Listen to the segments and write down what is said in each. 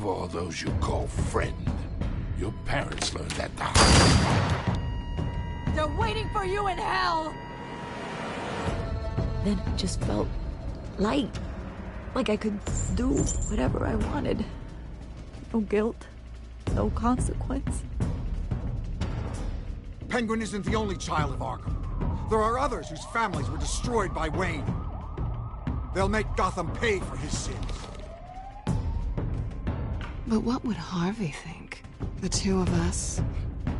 of all those you call friend. Your parents learned that the hard way. They're waiting for you in hell! Then it just felt light. Like I could do whatever I wanted. No guilt. No consequence. Penguin isn't the only child of Arkham. There are others whose families were destroyed by Wayne. They'll make Gotham pay for his sins. But what would Harvey think? The two of us,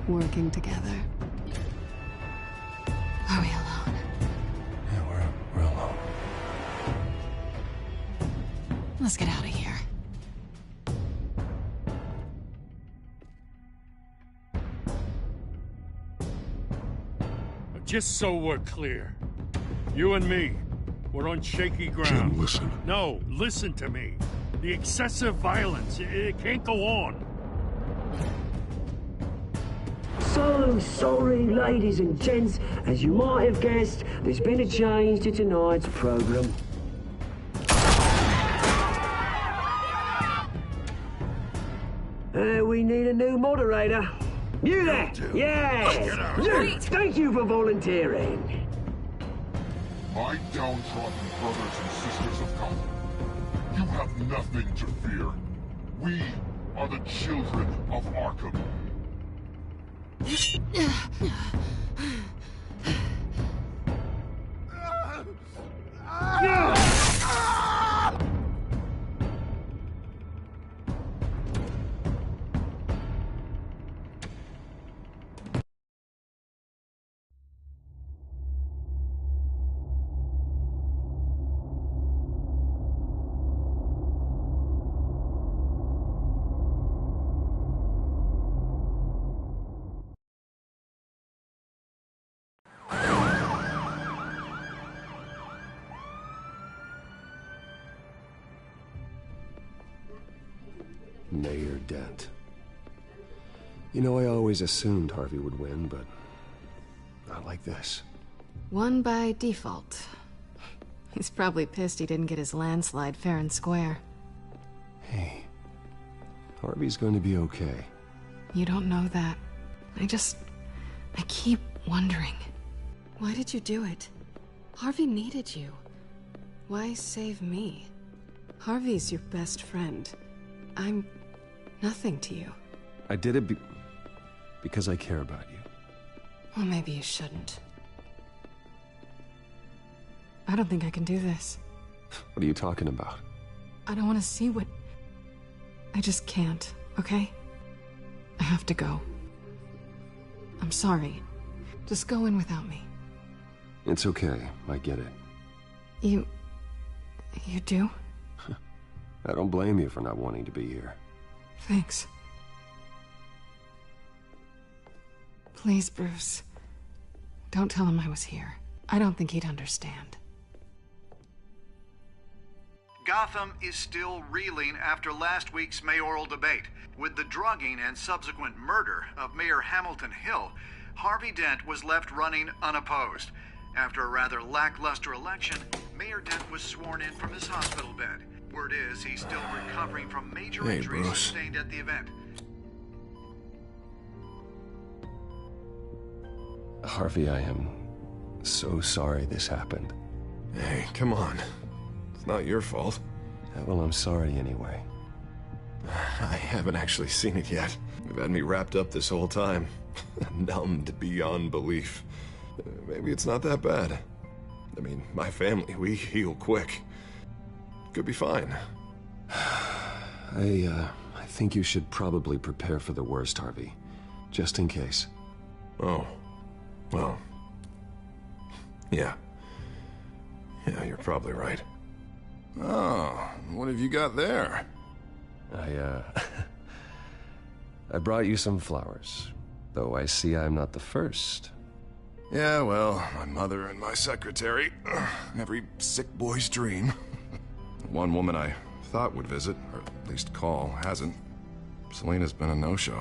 working together. Are we alone? Yeah, we're alone. Let's get out of here. Just so we're clear, you and me, we're on shaky ground. Jim, listen. No, listen to me. The excessive violence, it can't go on. So sorry, ladies and gents. As you might have guessed, there's been a change to tonight's program. We need a new moderator. You there? Yeah! You! Thank you for volunteering. My downtrodden brothers and sisters of Gotham, you have nothing to fear. We are the children of Arkham. Mayor Dent. You know, I always assumed Harvey would win, but not like this. Won by default. He's probably pissed he didn't get his landslide fair and square. Hey, Harvey's going to be okay. You don't know that. I keep wondering. Why did you do it? Harvey needed you. Why save me? Harvey's your best friend. I'm nothing to you. I did it because I care about you. Well, maybe you shouldn't. I don't think I can do this. What are you talking about? I don't want to see what... I just can't, okay? I have to go. I'm sorry. Just go in without me. It's okay. I get it. You do? I don't blame you for not wanting to be here. Thanks. Please, Bruce. Don't tell him I was here. I don't think he'd understand. Gotham is still reeling after last week's mayoral debate. With the drugging and subsequent murder of Mayor Hamilton Hill, Harvey Dent was left running unopposed. After a rather lackluster election, Mayor Dent was sworn in from his hospital bed. Word is he's still recovering from major injuries sustained at the event. Harvey, I am so sorry this happened. Hey, come on. It's not your fault. Well, I'm sorry anyway. I haven't actually seen it yet. You've had me wrapped up this whole time. Numbed beyond belief. Maybe it's not that bad. I mean, my family, we heal quick. Could be fine. I think you should probably prepare for the worst, Harvey. Just in case. Oh. Well. Yeah. Yeah, you're probably right. Oh, what have you got there? I brought you some flowers. Though I see I'm not the first. Yeah, well, my mother and my secretary. Every sick boy's dream. One woman I thought would visit, or at least call, hasn't. Selena's been a no-show.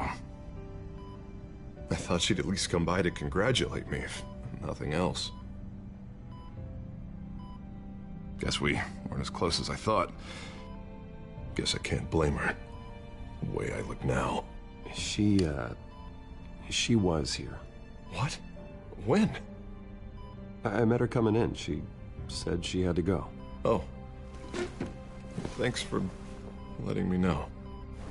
I thought she'd at least come by to congratulate me, if nothing else. Guess we weren't as close as I thought. Guess I can't blame her. the way I look now. She was here. What? When? I met her coming in. She said she had to go. Oh. Thanks for letting me know.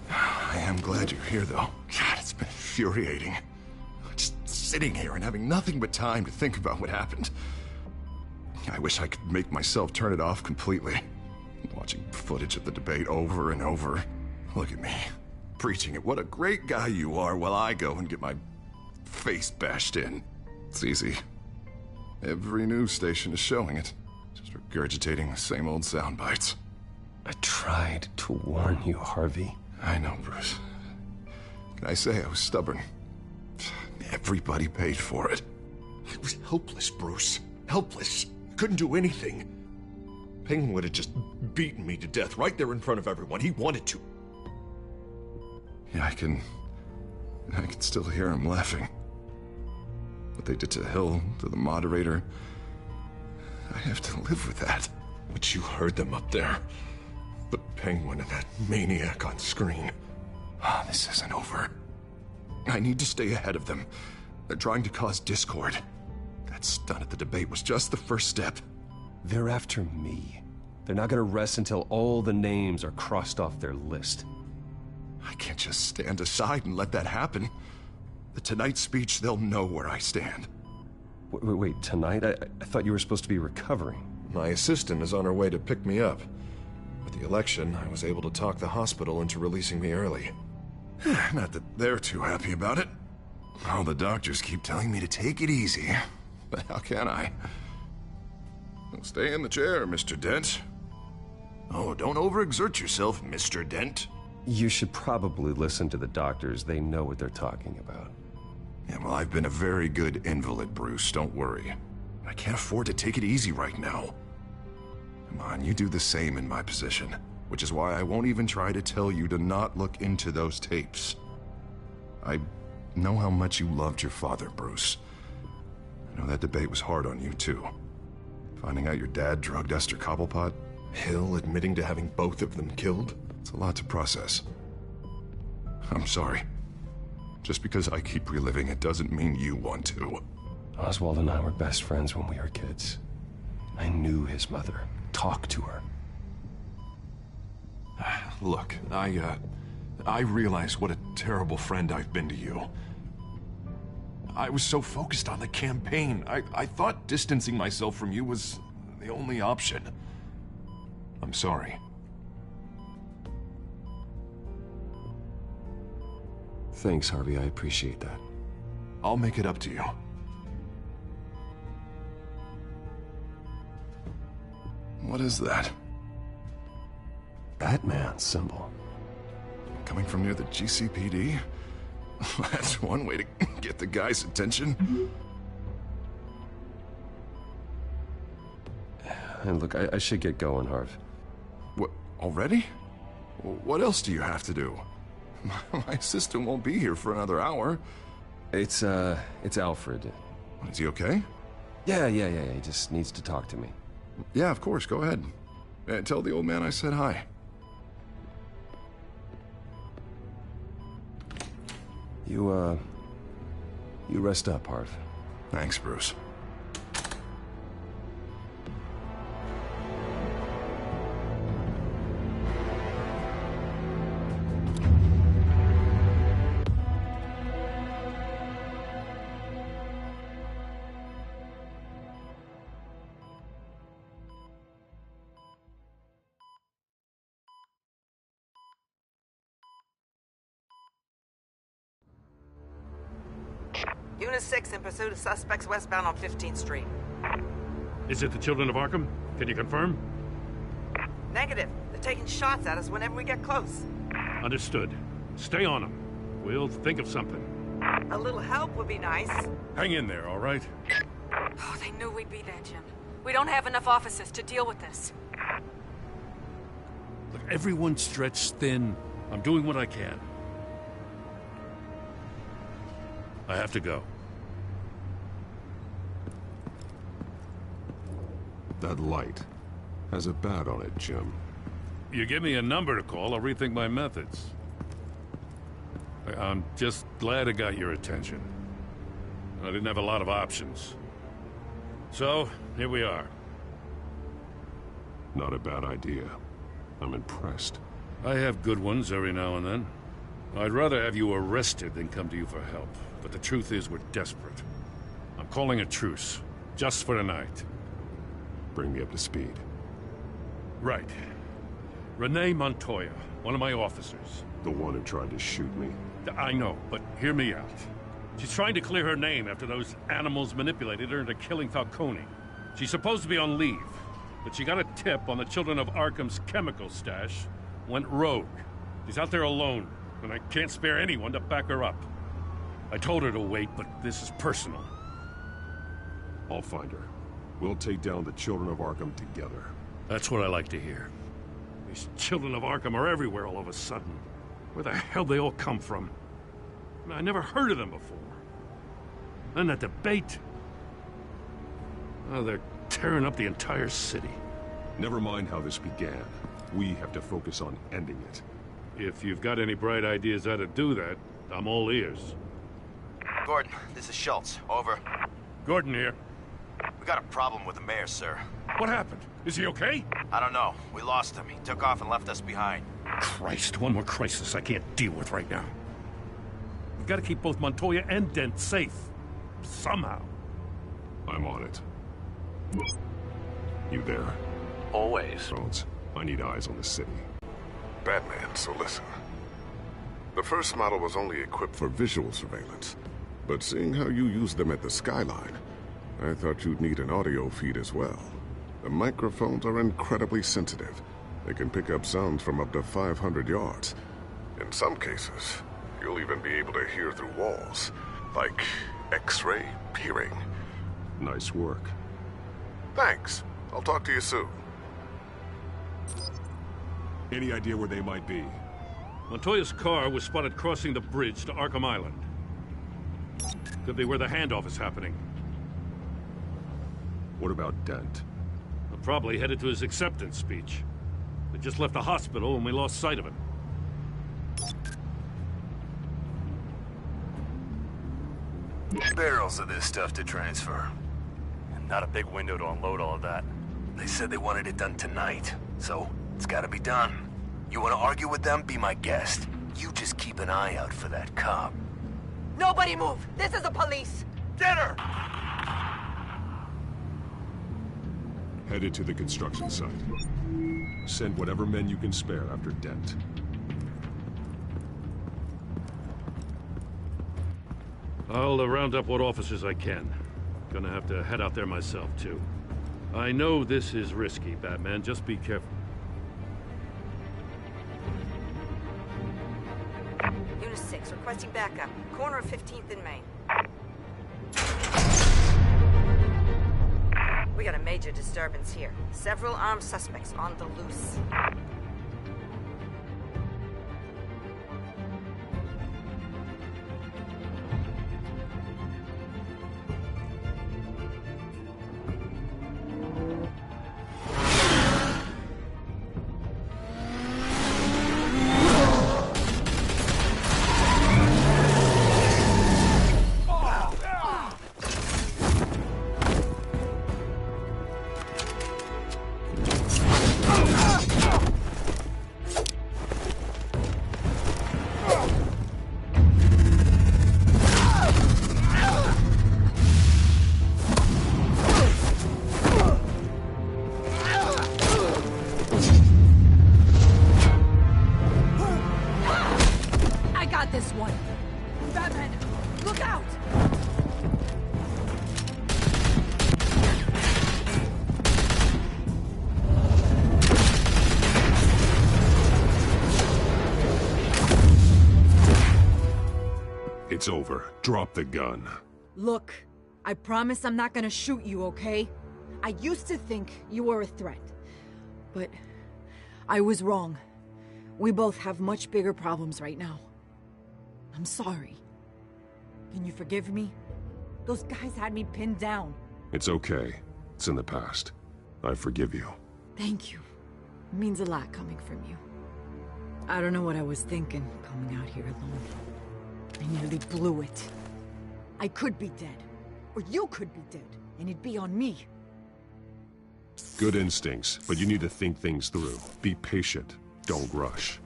I am glad you're here, though. God, it's been infuriating. Just sitting here and having nothing but time to think about what happened. I wish I could make myself turn it off completely. Watching footage of the debate over and over. Look at me, preaching it. What a great guy you are, while I go and get my face bashed in. It's easy. Every news station is showing it. Just regurgitating the same old sound bites. I tried to warn you, Harvey. I know, Bruce. Can I say I was stubborn? Everybody paid for it. I was helpless, Bruce. Helpless. Couldn't do anything. Penguin would have just beaten me to death right there in front of everyone. He wanted to. Yeah, I can still hear him laughing. What they did to Hill, to the moderator, I have to live with that. But you heard them up there. The Penguin and that maniac on screen. This isn't over. I need to stay ahead of them. They're trying to cause discord. That stunt at the debate was just the first step. They're after me. They're not gonna rest until all the names are crossed off their list. I can't just stand aside and let that happen. The Tonight speech, they'll know where I stand. Wait, tonight? I thought you were supposed to be recovering. My assistant is on her way to pick me up. With the election, I was able to talk the hospital into releasing me early. Not that they're too happy about it. All the doctors keep telling me to take it easy. But how can I? Stay in the chair, Mr. Dent. Oh, don't overexert yourself, Mr. Dent. You should probably listen to the doctors. They know what they're talking about. Yeah, well, I've been a very good invalid, Bruce. Don't worry. I can't afford to take it easy right now. Come on, you do the same in my position. Which is why I won't even try to tell you to not look into those tapes. I know how much you loved your father, Bruce. I know that debate was hard on you, too. Finding out your dad drugged Esther Cobblepot. Hill admitting to having both of them killed. It's a lot to process. I'm sorry. Just because I keep reliving it doesn't mean you want to. Oswald and I were best friends when we were kids. I knew his mother. Talked to her. Look, I realize what a terrible friend I've been to you. I was so focused on the campaign. I thought distancing myself from you was the only option. I'm sorry. Thanks, Harvey. I appreciate that. I'll make it up to you. What is that? Batman symbol. Coming from near the GCPD? That's one way to get the guy's attention. And look, I should get going, Harv. What, already? What else do you have to do? My assistant won't be here for another hour. It's Alfred. Is he okay? Yeah. He just needs to talk to me. Yeah, of course. Go ahead. Tell the old man I said hi. You rest up, Harv. Thanks, Bruce. Unit 6 in pursuit of suspects westbound on 15th Street. Is it the Children of Arkham? Can you confirm? Negative. They're taking shots at us whenever we get close. Understood. Stay on them. We'll think of something. A little help would be nice. Hang in there, all right? Oh, they knew we'd be there, Jim. We don't have enough officers to deal with this. Look, everyone's stretched thin. I'm doing what I can. I have to go. That light has a bat on it, Jim. You give me a number to call, I'll rethink my methods. I'm just glad it got your attention. I didn't have a lot of options. So, here we are. Not a bad idea. I'm impressed. I have good ones every now and then. I'd rather have you arrested than come to you for help. But the truth is, we're desperate. I'm calling a truce. Just for tonight. Bring me up to speed. Right. Renee Montoya, one of my officers. The one who tried to shoot me. I know, but hear me out. She's trying to clear her name after those animals manipulated her into killing Falcone. She's supposed to be on leave, but she got a tip on the Children of Arkham's chemical stash, went rogue. She's out there alone, and I can't spare anyone to back her up. I told her to wait, but this is personal. I'll find her. We'll take down the Children of Arkham together. That's what I like to hear. These Children of Arkham are everywhere all of a sudden. Where the hell they all come from? I never heard of them before. And that debate. Oh, they're tearing up the entire city. Never mind how this began. We have to focus on ending it. If you've got any bright ideas how to do that, I'm all ears. Gordon, this is Schultz. Over. Gordon here. We got a problem with the mayor, sir. What happened? Is he okay? I don't know. We lost him. He took off and left us behind. Christ, one more crisis I can't deal with right now. We've got to keep both Montoya and Dent safe. Somehow. I'm on it. You there? Always. Rhodes, I need eyes on the city. Batman, so listen. The first model was only equipped for visual surveillance. But seeing how you use them at the skyline, I thought you'd need an audio feed as well. The microphones are incredibly sensitive. They can pick up sounds from up to 500 yards. In some cases, you'll even be able to hear through walls, like X-ray peering. Nice work. Thanks. I'll talk to you soon. Any idea where they might be? Montoya's car was spotted crossing the bridge to Arkham Island. Could be where the handoff is happening. What about Dent? I'm probably headed to his acceptance speech. They just left the hospital and we lost sight of him. Barrels of this stuff to transfer. And not a big window to unload all of that. They said they wanted it done tonight, so it's gotta be done. You wanna argue with them? Be my guest. You just keep an eye out for that cop. Nobody move! This is the police! Get her! Headed to the construction site. Send whatever men you can spare after Dent. I'll round up what officers I can. Gonna have to head out there myself, too. I know this is risky, Batman. Just be careful. Unit 6, requesting backup. Corner of 15th and Main. We got a major disturbance here. Several armed suspects on the loose. It's over. Drop the gun. Look, I promise I'm not gonna shoot you, okay? I used to think you were a threat. But I was wrong. We both have much bigger problems right now. I'm sorry. Can you forgive me? Those guys had me pinned down. It's okay. It's in the past. I forgive you. Thank you. It means a lot coming from you. I don't know what I was thinking, coming out here alone. I nearly blew it. I could be dead. Or you could be dead. And it'd be on me. Good instincts, but you need to think things through. Be patient. Don't rush.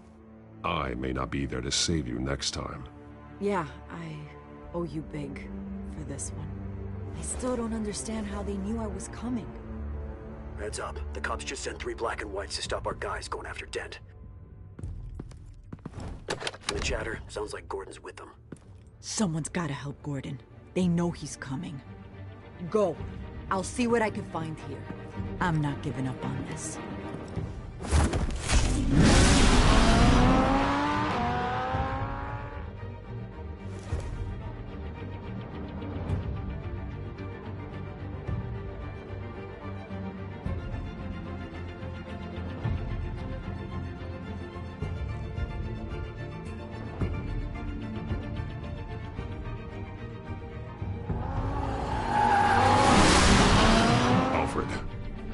I may not be there to save you next time. Yeah, I owe you big for this one. I still don't understand how they knew I was coming. Heads up. The cops just sent 3 black and whites to stop our guys going after Dent. The chatter sounds like Gordon's with them. Someone's gotta help Gordon. They know he's coming. Go. I'll see what I can find here. I'm not giving up on this.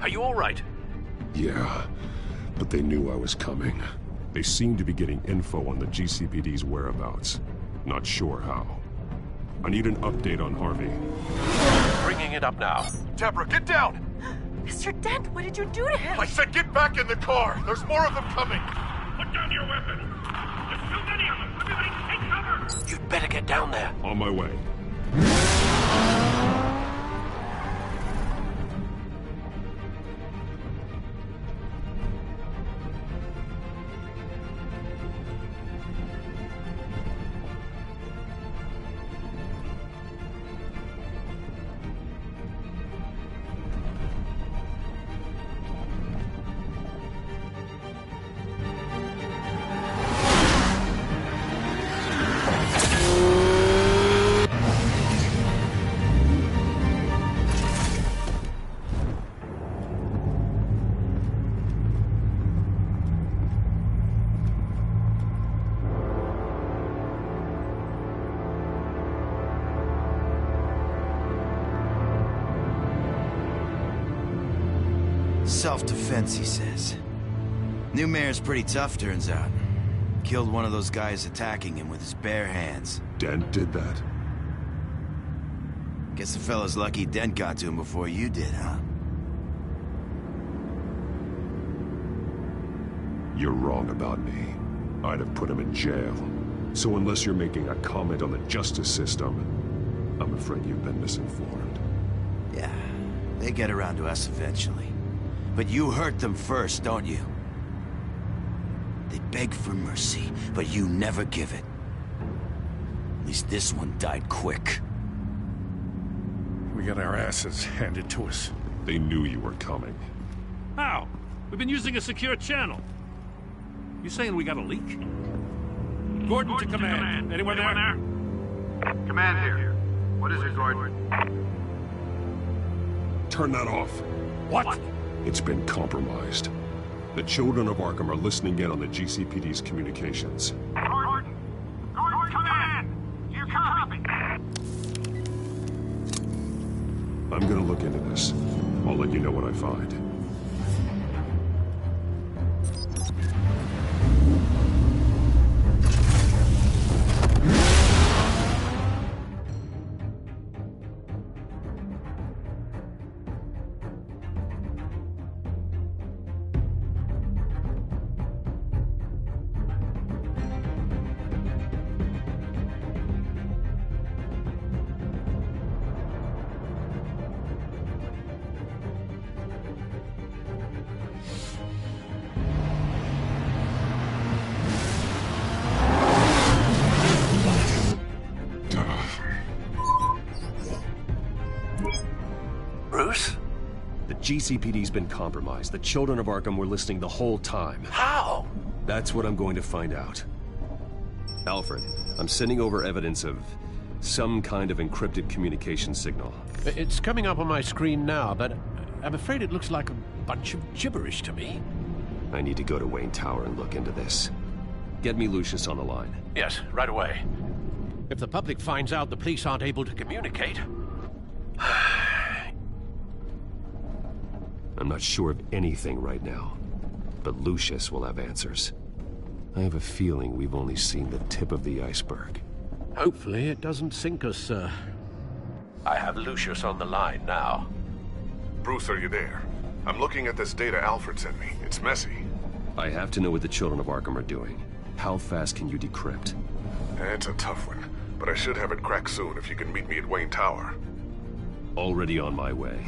Are you all right? Yeah, but they knew I was coming. They seem to be getting info on the GCPD's whereabouts. Not sure how. I need an update on Harvey. Bringing it up now. Deborah, get down! Mr. Dent, what did you do to him? I said get back in the car! There's more of them coming! Put down your weapon! There's too many of them! Everybody take cover! You'd better get down there. On my way. Self-defense, he says. New mayor's pretty tough, turns out. Killed one of those guys attacking him with his bare hands. Dent did that? Guess the fella's lucky Dent got to him before you did, huh? You're wrong about me. I'd have put him in jail. So unless you're making a comment on the justice system, I'm afraid you've been misinformed. Yeah, they get around to us eventually. But you hurt them first, don't you? They beg for mercy, but you never give it. At least this one died quick. We got our asses handed to us. They knew you were coming. How? We've been using a secure channel. You saying we got a leak? Gordon to command. Anyone there? Command here. What is it, Gordon? Turn that off. What? It's been compromised. The children of Arkham are listening in on the GCPD's communications. Gordon! Gordon, command! Do you copy? I'm gonna look into this. I'll let you know what I find. GCPD's been compromised. The children of Arkham were listening the whole time. How? That's what I'm going to find out. Alfred, I'm sending over evidence of some kind of encrypted communication signal. It's coming up on my screen now, but I'm afraid it looks like a bunch of gibberish to me. I need to go to Wayne Tower and look into this. Get me Lucius on the line. Yes, right away. If the public finds out the police aren't able to communicate... I'm not sure of anything right now, but Lucius will have answers. I have a feeling we've only seen the tip of the iceberg. Hopefully it doesn't sink us, sir. I have Lucius on the line now. Bruce, are you there? I'm looking at this data Alfred sent me. It's messy. I have to know what the children of Arkham are doing. How fast can you decrypt? It's a tough one, but I should have it cracked soon if you can meet me at Wayne Tower. Already on my way.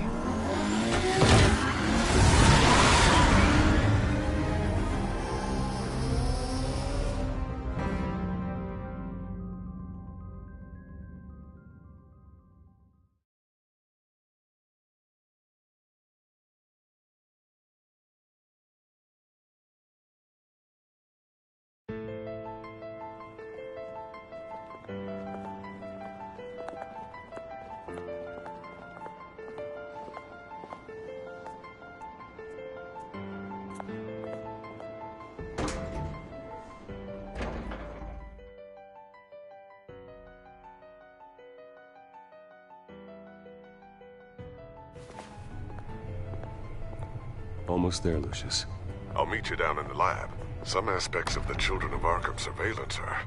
Almost there, Lucius. I'll meet you down in the lab. Some aspects of the Children of Arkham surveillance are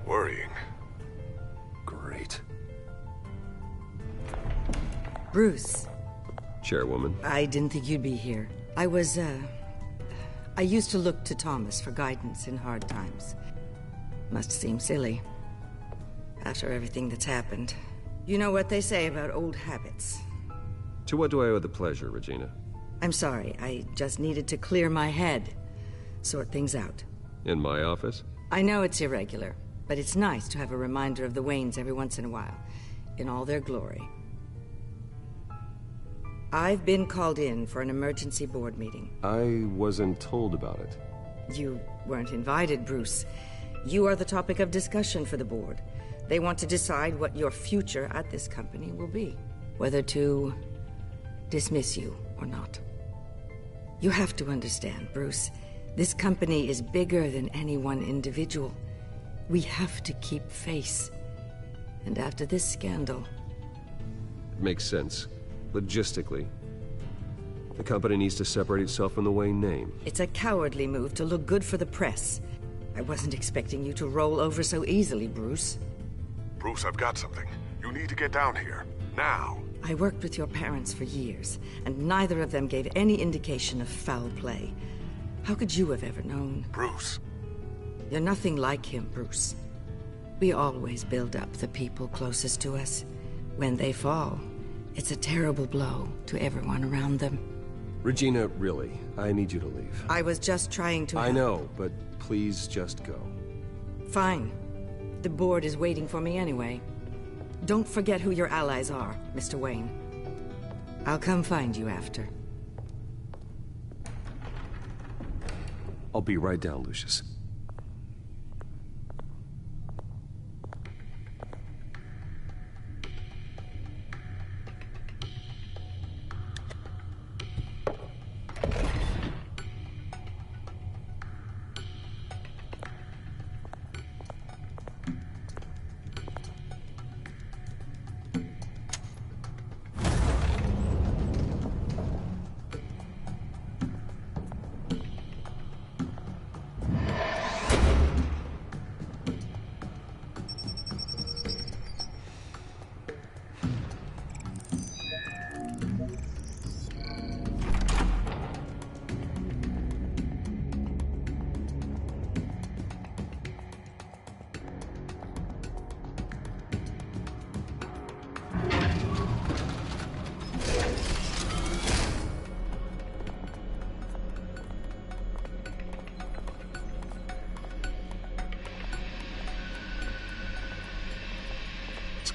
worrying. Great. Bruce. Chairwoman. I didn't think you'd be here. I used to look to Thomas for guidance in hard times. Must seem silly. After everything that's happened. You know what they say about old habits. To what do I owe the pleasure, Regina? I'm sorry, I just needed to clear my head. Sort things out. In my office? I know it's irregular, but it's nice to have a reminder of the Waynes every once in a while. In all their glory. I've been called in for an emergency board meeting. I wasn't told about it. You weren't invited, Bruce. You are the topic of discussion for the board. They want to decide what your future at this company will be. Whether to dismiss you or not. You have to understand, Bruce. This company is bigger than any one individual. We have to keep face. And after this scandal... It makes sense. Logistically. The company needs to separate itself from the Wayne name. It's a cowardly move to look good for the press. I wasn't expecting you to roll over so easily, Bruce. Bruce, I've got something. You need to get down here. Now. I worked with your parents for years, and neither of them gave any indication of foul play. How could you have ever known? Bruce. You're nothing like him, Bruce. We always build up the people closest to us. When they fall, it's a terrible blow to everyone around them. Regina, really, I need you to leave. I was just trying to... I know, but please just go. Fine. The board is waiting for me anyway. Don't forget who your allies are, Mr. Wayne. I'll come find you after. I'll be right down, Lucius.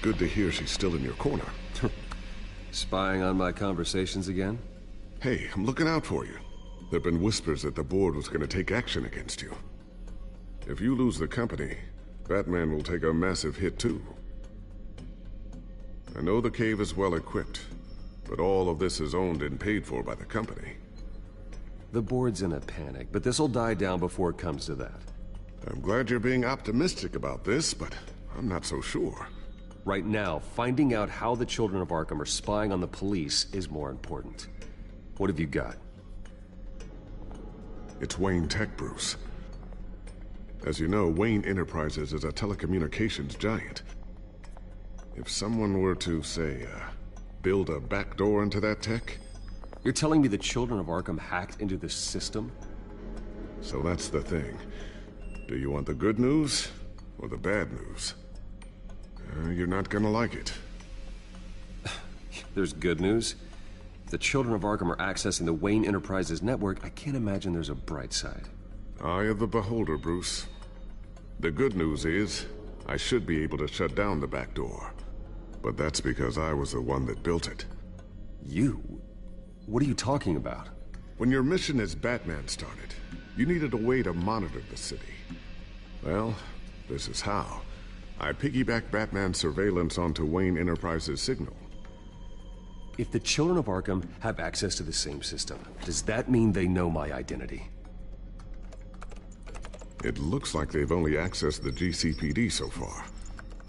Good to hear she's still in your corner. Spying on my conversations again? Hey, I'm looking out for you. There've been whispers that the board was going to take action against you. If you lose the company, Batman will take a massive hit too. I know the cave is well equipped, but all of this is owned and paid for by the company. The board's in a panic, but this'll die down before it comes to that. I'm glad you're being optimistic about this, but I'm not so sure. Right now, finding out how the Children of Arkham are spying on the police is more important. What have you got? It's Wayne Tech, Bruce. As you know, Wayne Enterprises is a telecommunications giant. If someone were to, say, build a backdoor into that tech... You're telling me the Children of Arkham hacked into this system? So that's the thing. Do you want the good news or the bad news? You're not gonna like it. There's good news. If the Children of Arkham are accessing the Wayne Enterprises network, I can't imagine there's a bright side. Eye of the beholder, Bruce. The good news is, I should be able to shut down the back door. But that's because I was the one that built it. You? What are you talking about? When your mission as Batman started, you needed a way to monitor the city. Well, this is how. I piggybacked Batman's surveillance onto Wayne Enterprises' signal. If the Children of Arkham have access to the same system, does that mean they know my identity? It looks like they've only accessed the GCPD so far.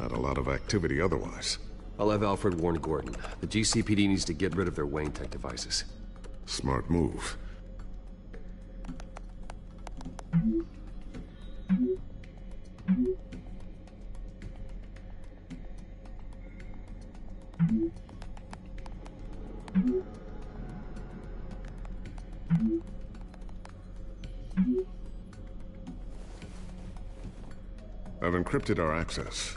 Not a lot of activity otherwise. I'll have Alfred warn Gordon. The GCPD needs to get rid of their Wayne Tech devices. Smart move. I've encrypted our access.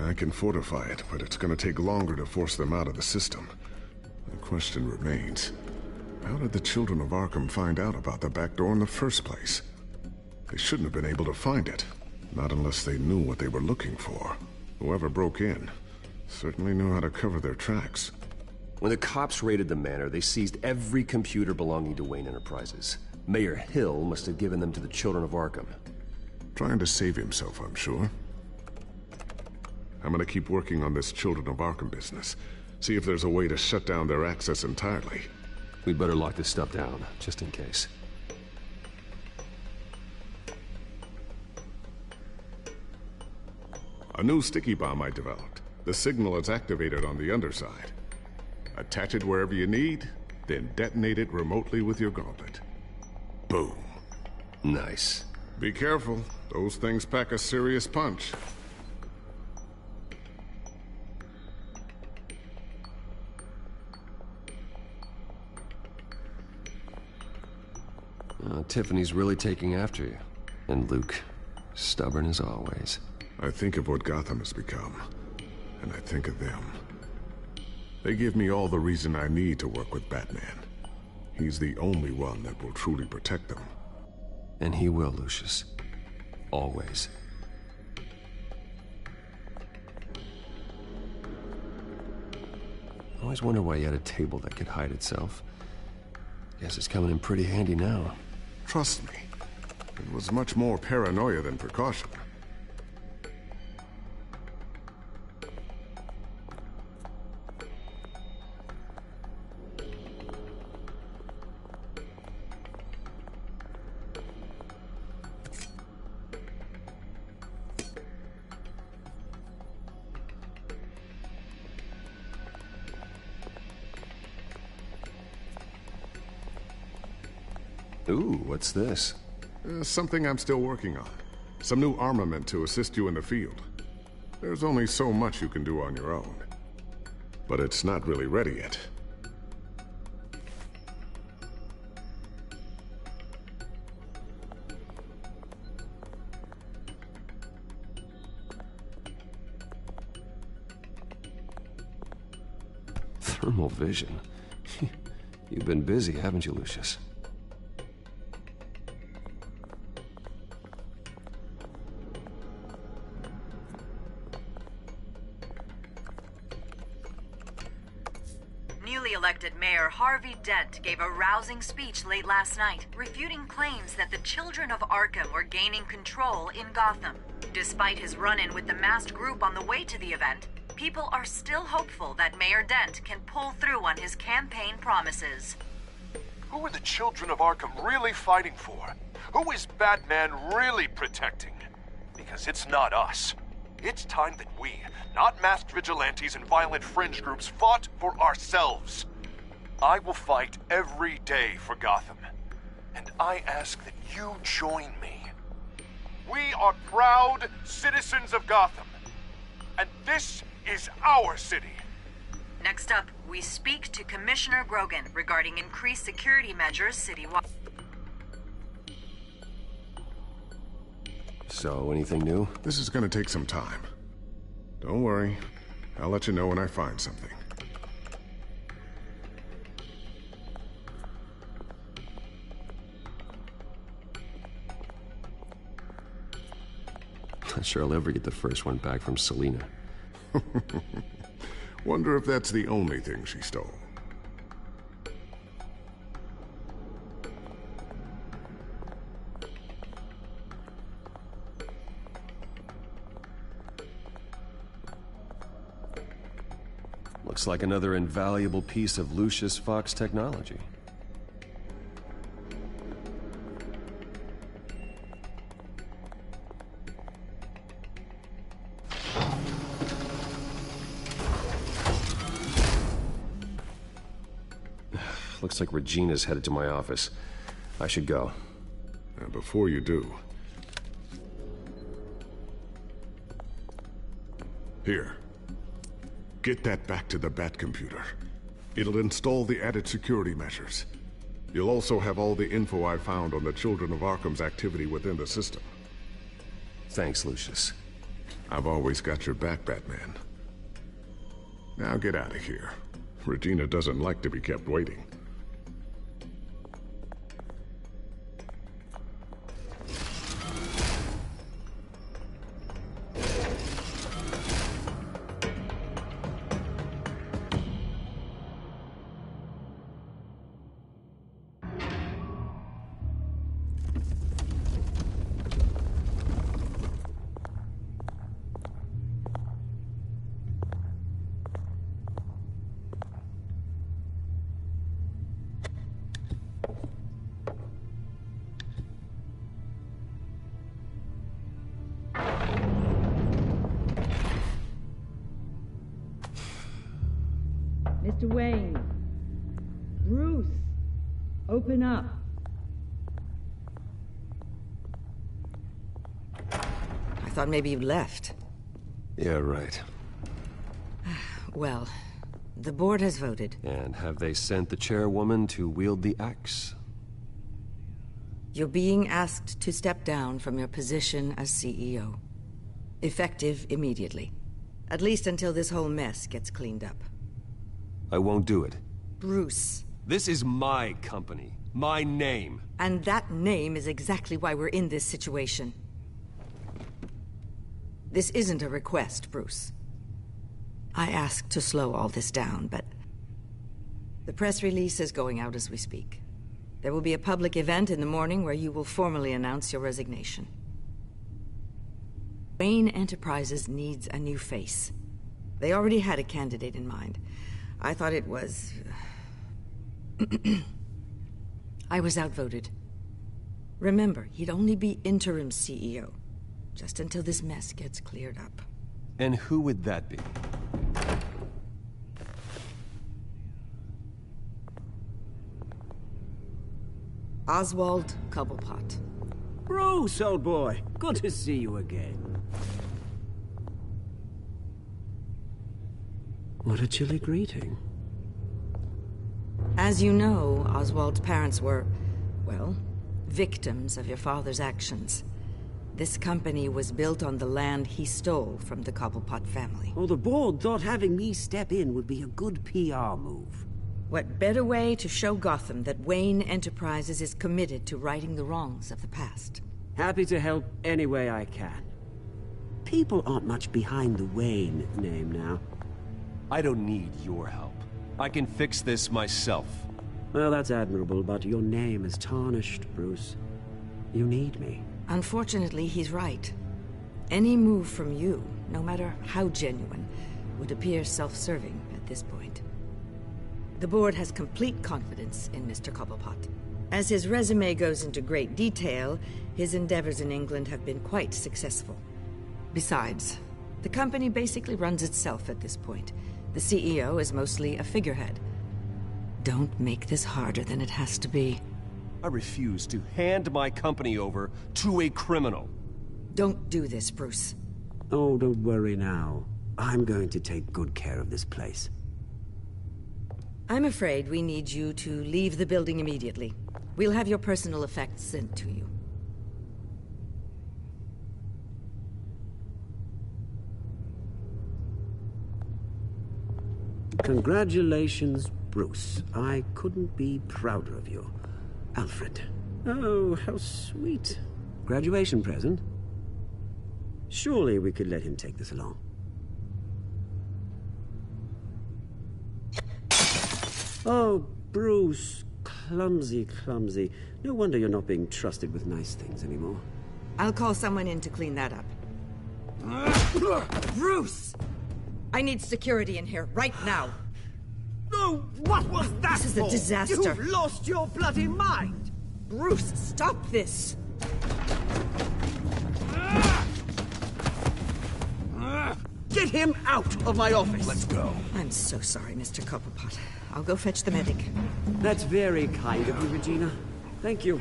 I can fortify it, but it's gonna take longer to force them out of the system. The question remains, how did the Children of Arkham find out about the back door in the first place? They shouldn't have been able to find it. Not unless they knew what they were looking for. Whoever broke in certainly knew how to cover their tracks. When the cops raided the manor, they seized every computer belonging to Wayne Enterprises. Mayor Hill must have given them to the Children of Arkham. Trying to save himself, I'm sure. I'm gonna keep working on this Children of Arkham business. See if there's a way to shut down their access entirely. We'd better lock this stuff down, just in case. A new sticky bomb I developed. The signal is activated on the underside. Attach it wherever you need, then detonate it remotely with your gauntlet. Boom. Nice. Be careful. Those things pack a serious punch. Tiffany's really taking after you. And Luke, stubborn as always. I think of what Gotham has become, and I think of them. They give me all the reason I need to work with Batman. He's the only one that will truly protect them. And he will, Lucius. Always. I always wonder why you had a table that could hide itself. Guess it's coming in pretty handy now. Trust me, it was much more paranoia than precaution. Ooh, what's this? Something I'm still working on. Some new armament to assist you in the field. There's only so much you can do on your own. But it's not really ready yet. Thermal vision. You've been busy, haven't you, Lucius? Newly elected Mayor Harvey Dent gave a rousing speech late last night, refuting claims that the Children of Arkham were gaining control in Gotham. Despite his run-in with the masked group on the way to the event, people are still hopeful that Mayor Dent can pull through on his campaign promises. Who are the Children of Arkham really fighting for? Who is Batman really protecting? Because it's not us. It's time that we, not masked vigilantes and violent fringe groups, fought for ourselves. I will fight every day for Gotham. And I ask that you join me. We are proud citizens of Gotham. And this is our city. Next up, we speak to Commissioner Grogan regarding increased security measures citywide. So, anything new? This is gonna take some time. Don't worry. I'll let you know when I find something. Not sure I'll ever get the first one back from Selina. Wonder if that's the only thing she stole. Looks like another invaluable piece of Lucius Fox technology. Looks like Regina's headed to my office. I should go. Before you do... Here. Get that back to the Bat computer. It'll install the added security measures. You'll also have all the info I found on the Children of Arkham's activity within the system. Thanks, Lucius. I've always got your back, Batman. Now get out of here. Regina doesn't like to be kept waiting. Mr. Wayne. Bruce. Open up. I thought maybe you'd left. Yeah, right. Well, the board has voted. And have they sent the chairwoman to wield the axe? You're being asked to step down from your position as CEO. Effective immediately. At least until this whole mess gets cleaned up. I won't do it. Bruce. This is my company. My name. And that name is exactly why we're in this situation. This isn't a request, Bruce. I asked to slow all this down, but... the press release is going out as we speak. There will be a public event in the morning where you will formally announce your resignation. Wayne Enterprises needs a new face. They already had a candidate in mind. I thought it was... I was outvoted. Remember, he'd only be interim CEO. Just until this mess gets cleared up. And who would that be? Oswald Cobblepot. Bruce, old boy. Good to see you again. What a chilly greeting. As you know, Oswald's parents were, well, victims of your father's actions. This company was built on the land he stole from the Cobblepot family. Oh, the board thought having me step in would be a good PR move. What better way to show Gotham that Wayne Enterprises is committed to righting the wrongs of the past? Happy to help any way I can. People aren't much behind the Wayne name now. I don't need your help. I can fix this myself. Well, that's admirable, but your name is tarnished, Bruce. You need me. Unfortunately, he's right. Any move from you, no matter how genuine, would appear self-serving at this point. The board has complete confidence in Mr. Cobblepot. As his resume goes into great detail, his endeavors in England have been quite successful. Besides, the company basically runs itself at this point. The CEO is mostly a figurehead. Don't make this harder than it has to be. I refuse to hand my company over to a criminal. Don't do this, Bruce. Oh, don't worry now. I'm going to take good care of this place. I'm afraid we need you to leave the building immediately. We'll have your personal effects sent to you. Congratulations, Bruce. I couldn't be prouder of you. Alfred. Oh, how sweet. Graduation present? Surely we could let him take this along. Oh, Bruce. Clumsy, clumsy. No wonder you're not being trusted with nice things anymore. I'll call someone in to clean that up. Bruce! I need security in here, right now. No, what was that This is a disaster. You've lost your bloody mind! Bruce, stop this! Get him out of my office! Let's go. I'm so sorry, Mr. Copperpot. I'll go fetch the medic. That's very kind of you, Regina. Thank you.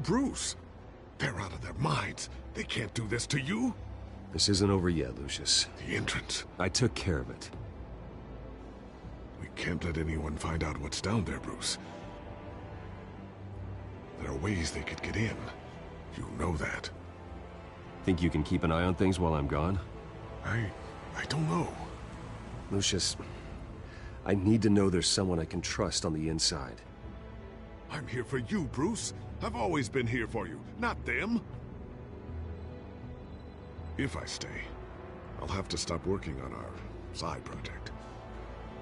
Bruce, they're out of their minds. They can't do this to you. This isn't over yet, Lucius. The entrance. I took care of it. We can't let anyone find out what's down there, Bruce. There are ways they could get in. You know that. Think you can keep an eye on things while I'm gone? I don't know. Lucius, I need to know there's someone I can trust on the inside. I'm here for you, Bruce. I've always been here for you, not them. If I stay, I'll have to stop working on our side project.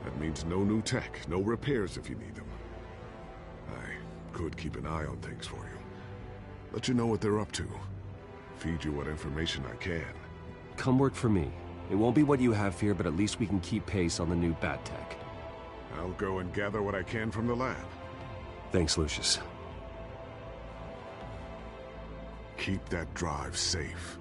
That means no new tech, no repairs if you need them. I could keep an eye on things for you. Let you know what they're up to. Feed you what information I can. Come work for me. It won't be what you have here, but at least we can keep pace on the new bat tech. I'll go and gather what I can from the lab. Thanks, Lucius. Keep that drive safe.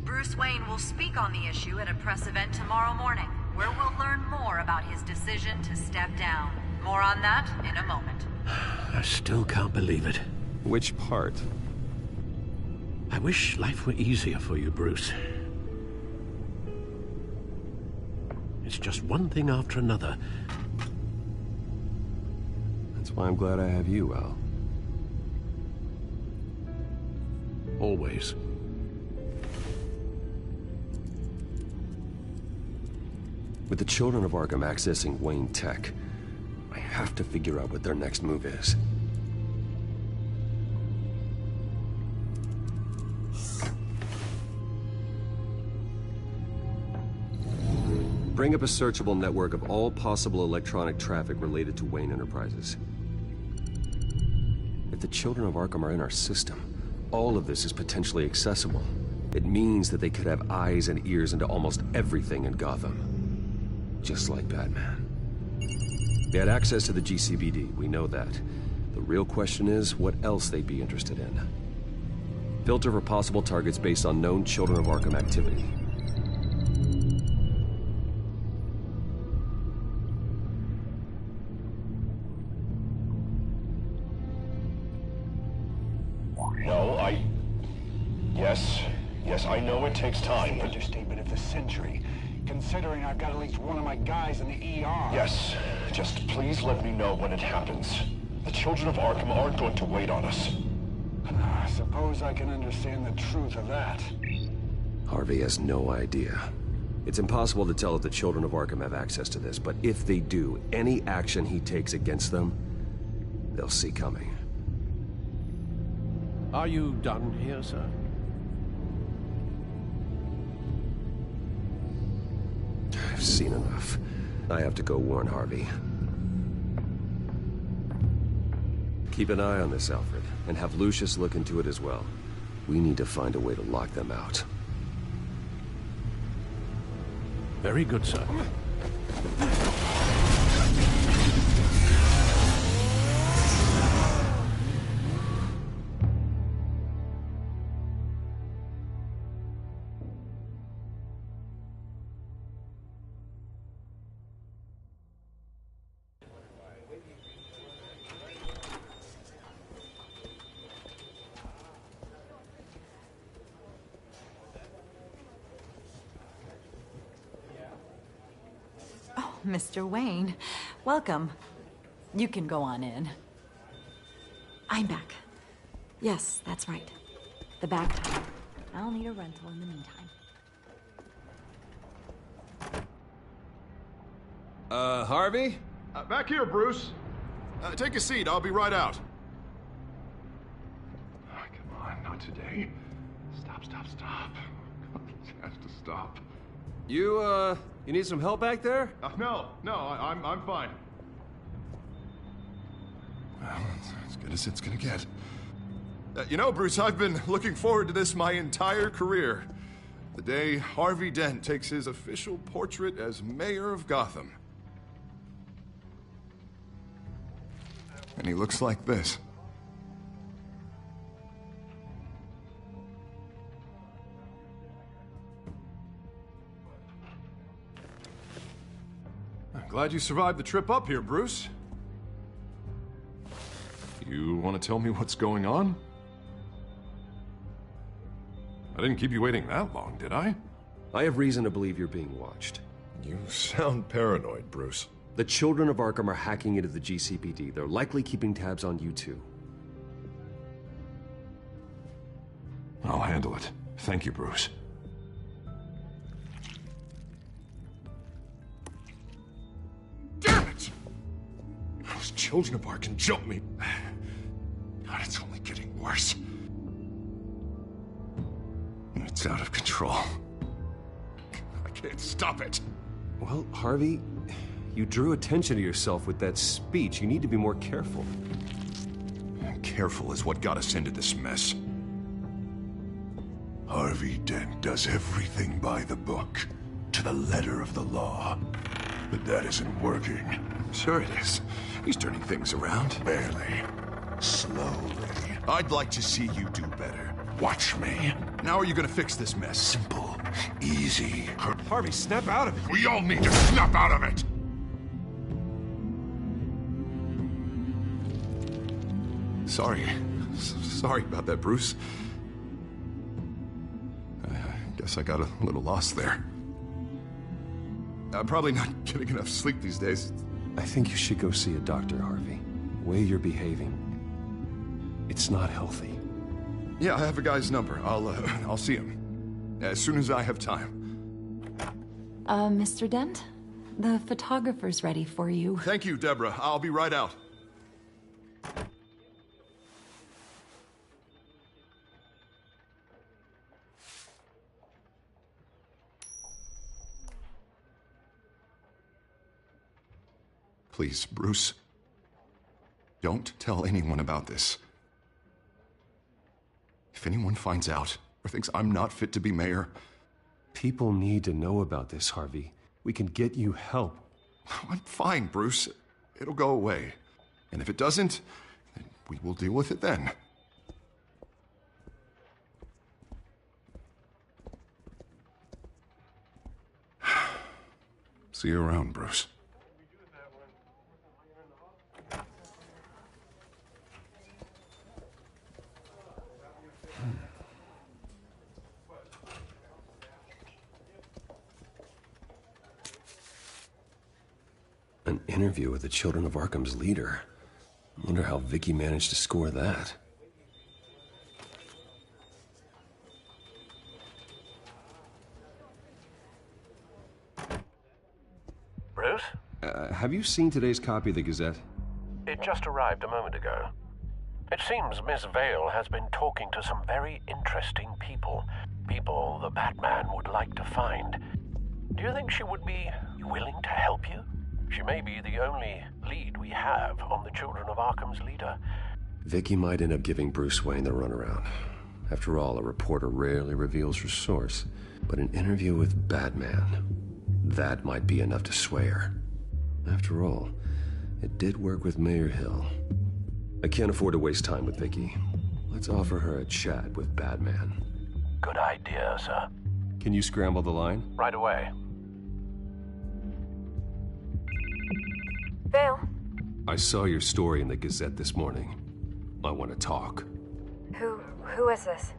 Bruce Wayne will speak on the issue at a press event tomorrow morning, where we'll learn more about his decision to step down. More on that in a moment. I still can't believe it. Which part? I wish life were easier for you, Bruce. It's just one thing after another. That's why I'm glad I have you, Al. Always. With the children of Arkham accessing Wayne Tech, I have to figure out what their next move is. Bring up a searchable network of all possible electronic traffic related to Wayne Enterprises. If the children of Arkham are in our system, all of this is potentially accessible. It means that they could have eyes and ears into almost everything in Gotham. Just like Batman. They had access to the GCPD, we know that. The real question is, what else they'd be interested in. Filter for possible targets based on known Children of Arkham activity. No, Yes, I know it takes time. The understatement of the century. Considering I've got at least one of my guys in the ER. Yes, just please let me know when it happens. The children of Arkham aren't going to wait on us. I suppose I can understand the truth of that. Harvey has no idea. It's impossible to tell if the children of Arkham have access to this, but if they do, any action he takes against them, they'll see coming. Are you done here, sir? I've seen enough. I have to go warn Harvey. Keep an eye on this, Alfred, and have Lucius look into it as well. We need to find a way to lock them out. Very good, sir. Mr. Wayne, welcome. You can go on in. I'm back. Yes, that's right. The back time. I'll need a rental in the meantime. Harvey? Back here, Bruce. Take a seat. I'll be right out. Oh, come on, not today. Stop. It has to stop. You need some help back there? No, I'm fine. Well, it's as good as it's gonna get. You know, Bruce, I've been looking forward to this my entire career. The day Harvey Dent takes his official portrait as mayor of Gotham. And he looks like this. I'm glad you survived the trip up here, Bruce. You want to tell me what's going on? I didn't keep you waiting that long, did I? I have reason to believe you're being watched. You sound paranoid, Bruce. The children of Arkham are hacking into the GCPD. They're likely keeping tabs on you too. I'll handle it. Thank you, Bruce. Damn it! Those children of Arkham jumped me. God, it's only getting worse. It's out of control. I can't stop it. Well, Harvey, you drew attention to yourself with that speech. You need to be more careful. Careful is what got us into this mess. Harvey Dent does everything by the book, to the letter of the law. But that isn't working. Sure it is. He's turning things around. Barely. Slowly. I'd like to see you do better. Watch me. Now are you gonna fix this mess? Simple. Easy. Harvey, snap out of it. We all need to snap out of it! Sorry about that, Bruce. I guess I got a little lost there. I'm probably not getting enough sleep these days. I think you should go see a doctor, Harvey. The way you're behaving, it's not healthy. Yeah, I have a guy's number. I'll see him as soon as I have time. Mr. Dent? The photographer's ready for you. Thank you, Deborah. I'll be right out. Please, Bruce. Don't tell anyone about this. If anyone finds out or thinks I'm not fit to be mayor... People need to know about this, Harvey. We can get you help. I'm fine, Bruce. It'll go away. And if it doesn't, then we will deal with it then. See you around, Bruce. An interview with the Children of Arkham's leader. I wonder how Vicky managed to score that. Have you seen today's copy of the Gazette? It just arrived a moment ago. It seems Miss Vale has been talking to some very interesting people. People the Batman would like to find. Do you think she would be willing to help you? She may be the only lead we have on the Children of Arkham's leader. Vicky might end up giving Bruce Wayne the runaround. After all, a reporter rarely reveals her source. But an interview with Batman, that might be enough to sway her. After all, it did work with Mayor Hill. I can't afford to waste time with Vicky. Let's offer her a chat with Batman. Good idea, sir. Can you scramble the line? Right away. Vale? I saw your story in the Gazette this morning. I want to talk. Who is this?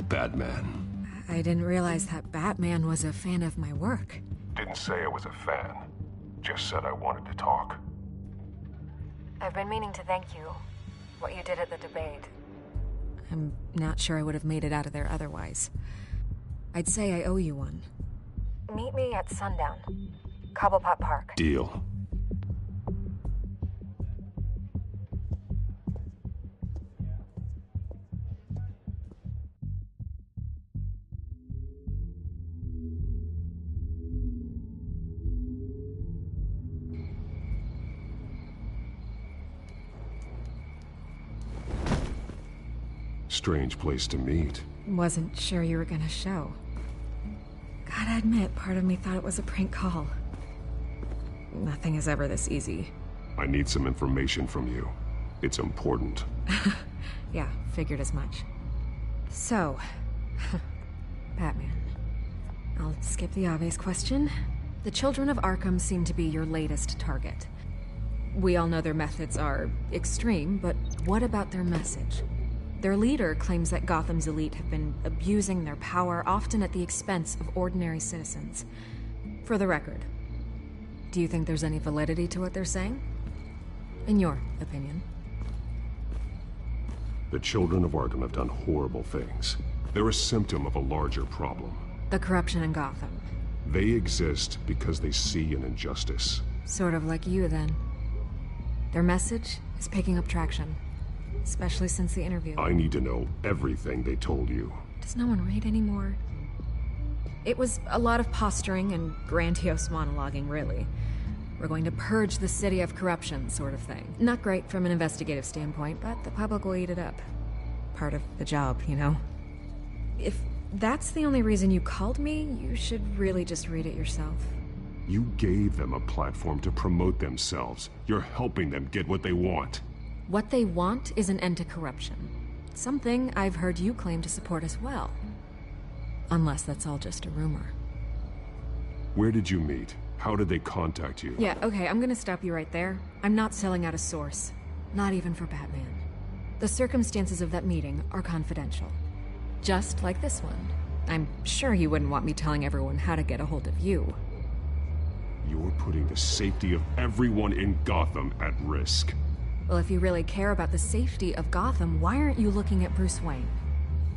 Batman. I didn't realize that Batman was a fan of my work. Didn't say I was a fan. Just said I wanted to talk. I've been meaning to thank you. What you did at the debate. I'm not sure I would have made it out of there otherwise. I'd say I owe you one. Meet me at sundown. Cobblepot Park. Deal. Strange place to meet. Wasn't sure you were gonna show. Gotta admit, part of me thought it was a prank call. Nothing is ever this easy. I need some information from you. It's important. Yeah, figured as much. So, Batman. I'll skip the obvious question. The Children of Arkham seem to be your latest target. We all know their methods are extreme, but what about their message? Their leader claims that Gotham's elite have been abusing their power, often at the expense of ordinary citizens. For the record, do you think there's any validity to what they're saying? In your opinion? The Children of Arkham have done horrible things. They're a symptom of a larger problem. The corruption in Gotham. They exist because they see an injustice. Sort of like you, then. Their message is picking up traction. Especially since the interview. I need to know everything they told you. Does no one read anymore? It was a lot of posturing and grandiose monologuing, really. We're going to purge the city of corruption, sort of thing. Not great from an investigative standpoint, but the public will eat it up. Part of the job, you know? If that's the only reason you called me, you should really just read it yourself. You gave them a platform to promote themselves. You're helping them get what they want. What they want is an end to corruption. Something I've heard you claim to support as well. Unless that's all just a rumor. Where did you meet? How did they contact you? Yeah, okay, I'm gonna stop you right there. I'm not selling out a source. Not even for Batman. The circumstances of that meeting are confidential. Just like this one. I'm sure you wouldn't want me telling everyone how to get a hold of you. You're putting the safety of everyone in Gotham at risk. Well, if you really care about the safety of Gotham, why aren't you looking at Bruce Wayne?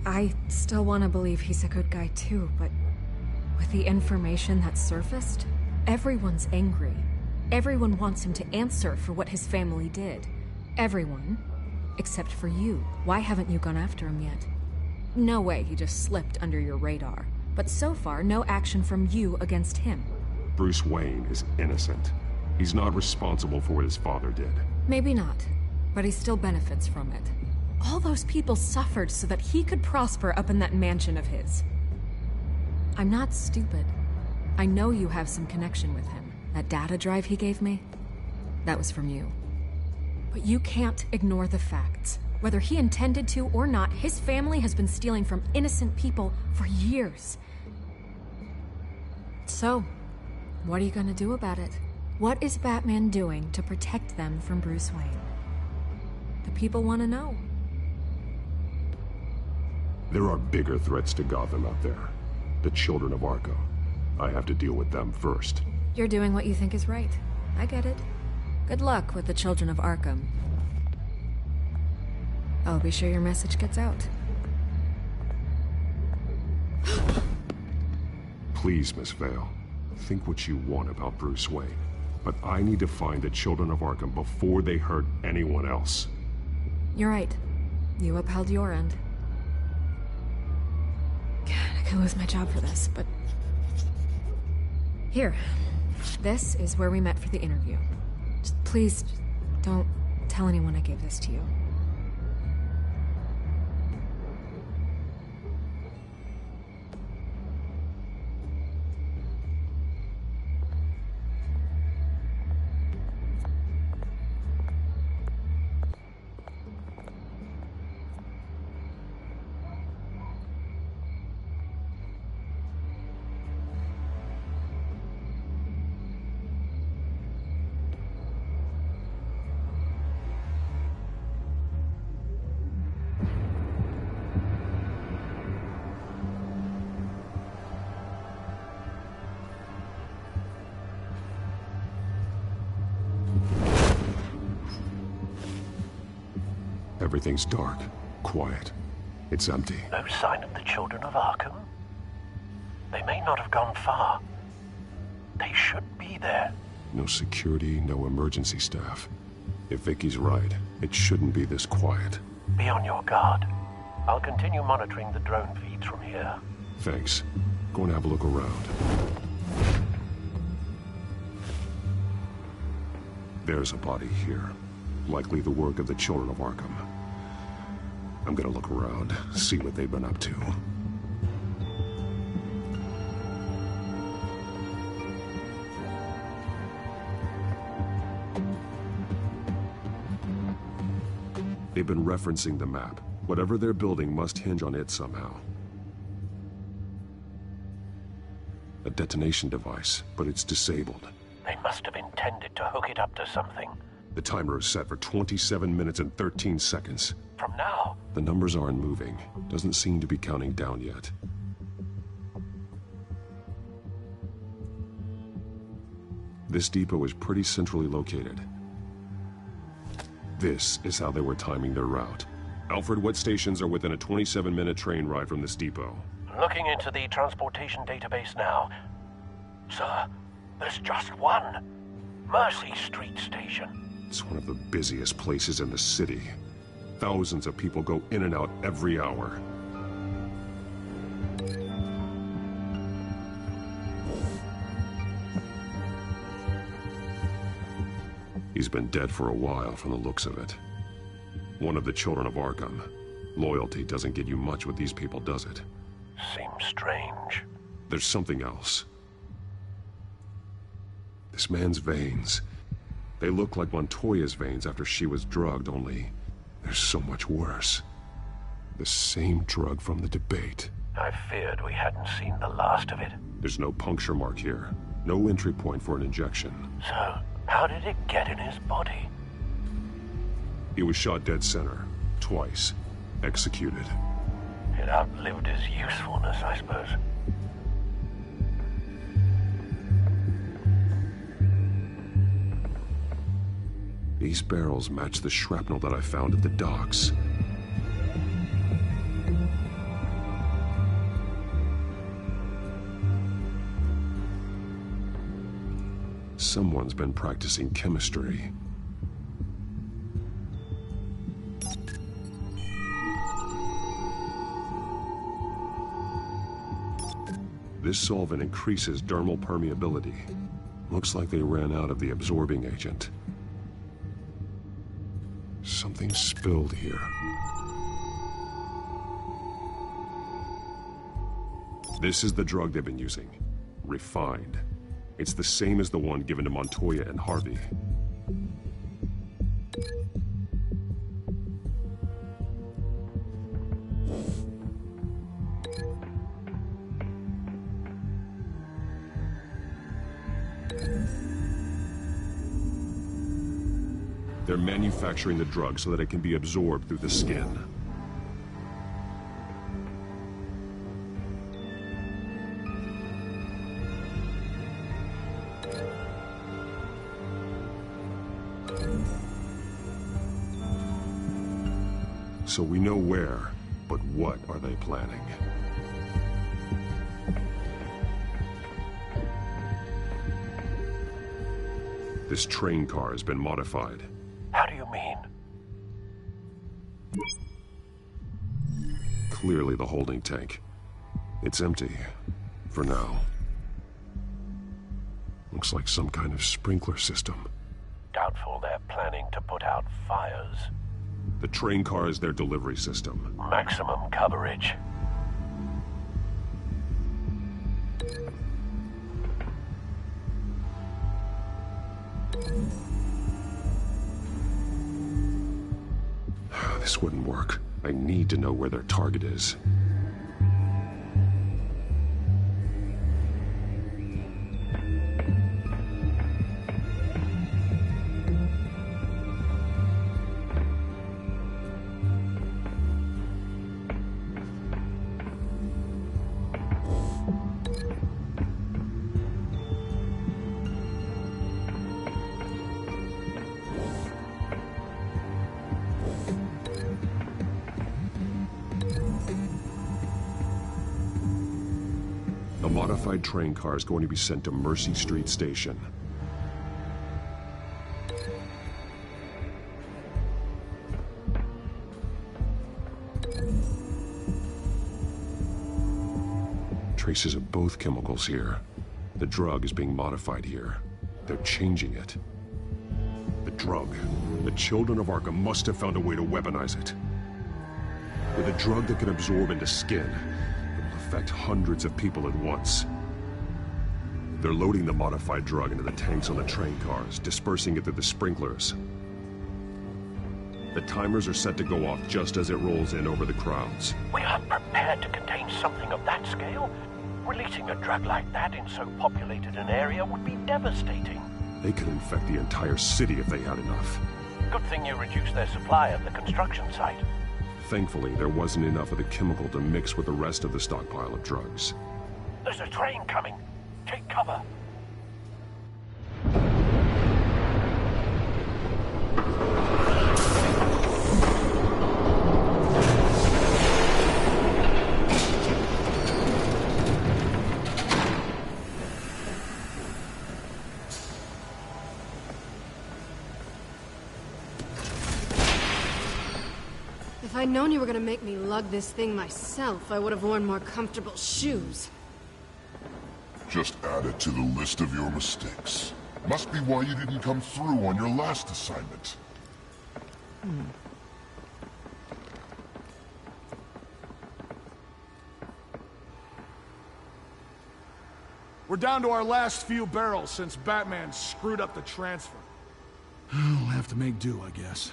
I still want to believe he's a good guy too, but with the information that surfaced, everyone's angry. Everyone wants him to answer for what his family did. Everyone, except for you. Why haven't you gone after him yet? No way he just slipped under your radar. But so far, no action from you against him. Bruce Wayne is innocent. He's not responsible for what his father did. Maybe not, but he still benefits from it. All those people suffered so that he could prosper up in that mansion of his. I'm not stupid. I know you have some connection with him. That data drive he gave me, that was from you. But you can't ignore the facts. Whether he intended to or not, his family has been stealing from innocent people for years. So, what are you gonna do about it? What is Batman doing to protect them from Bruce Wayne? The people want to know. There are bigger threats to Gotham out there. The Children of Arkham. I have to deal with them first. You're doing what you think is right. I get it. Good luck with the Children of Arkham. I'll be sure your message gets out. Please, Miss Vale. Think what you want about Bruce Wayne, but I need to find the children of Arkham before they hurt anyone else. You're right. You upheld your end. God, I could lose my job for this, but... Here. This is where we met for the interview. Just please, don't tell anyone I gave this to you. Everything's dark, quiet. It's empty. No sign of the children of Arkham? They may not have gone far. They should be there. No security, no emergency staff. If Vicky's right, it shouldn't be this quiet. Be on your guard. I'll continue monitoring the drone feeds from here. Thanks. Go and have a look around. There's a body here. Likely the work of the children of Arkham. I'm gonna look around, see what they've been up to. They've been referencing the map. Whatever they're building must hinge on it somehow. A detonation device, but it's disabled. They must have intended to hook it up to something. The timer is set for 27 minutes and 13 seconds. From now? The numbers aren't moving. Doesn't seem to be counting down yet. This depot is pretty centrally located. This is how they were timing their route. Alfred, what stations are within a 27-minute train ride from this depot? Looking into the transportation database now. Sir, there's just one. Mercy Street Station. It's one of the busiest places in the city. Thousands of people go in and out every hour. He's been dead for a while from the looks of it. One of the children of Arkham. Loyalty doesn't get you much with these people, does it? Seems strange. There's something else. This man's veins. They look like Montoya's veins after she was drugged, only they're so much worse. The same drug from the debate. I feared we hadn't seen the last of it. There's no puncture mark here. No entry point for an injection. So, how did it get in his body? He was shot dead center. Twice. Executed. It outlived his usefulness, I suppose. These barrels match the shrapnel that I found at the docks. Someone's been practicing chemistry. This solvent increases dermal permeability. Looks like they ran out of the absorbing agent. Something spilled here. This is the drug they've been using. Refined. It's the same as the one given to Montoya and Harvey. They're manufacturing the drug so that it can be absorbed through the skin. So we know where, but what are they planning? This train car has been modified. How do you mean? Clearly the holding tank. It's empty. For now. Looks like some kind of sprinkler system. Doubtful they're planning to put out fires. The train car is their delivery system. Maximum coverage. This wouldn't work. I need to know where their target is. A modified train car is going to be sent to Mercy Street Station. Traces of both chemicals here. The drug is being modified here. They're changing it. The drug. The children of Arkham must have found a way to weaponize it. With a drug that can absorb into skin, affect hundreds of people at once. They're loading the modified drug into the tanks on the train cars, dispersing it through the sprinklers. The timers are set to go off just as it rolls in over the crowds. We aren't prepared to contain something of that scale. Releasing a drug like that in so populated an area would be devastating. They could infect the entire city if they had enough. Good thing you reduced their supply at the construction site. Thankfully, there wasn't enough of the chemical to mix with the rest of the stockpile of drugs. There's a train coming. Take cover. If I'd known you were gonna make me lug this thing myself, I would have worn more comfortable shoes. Just add it to the list of your mistakes. Must be why you didn't come through on your last assignment. We're down to our last few barrels since Batman screwed up the transfer. We'll have to make do, I guess.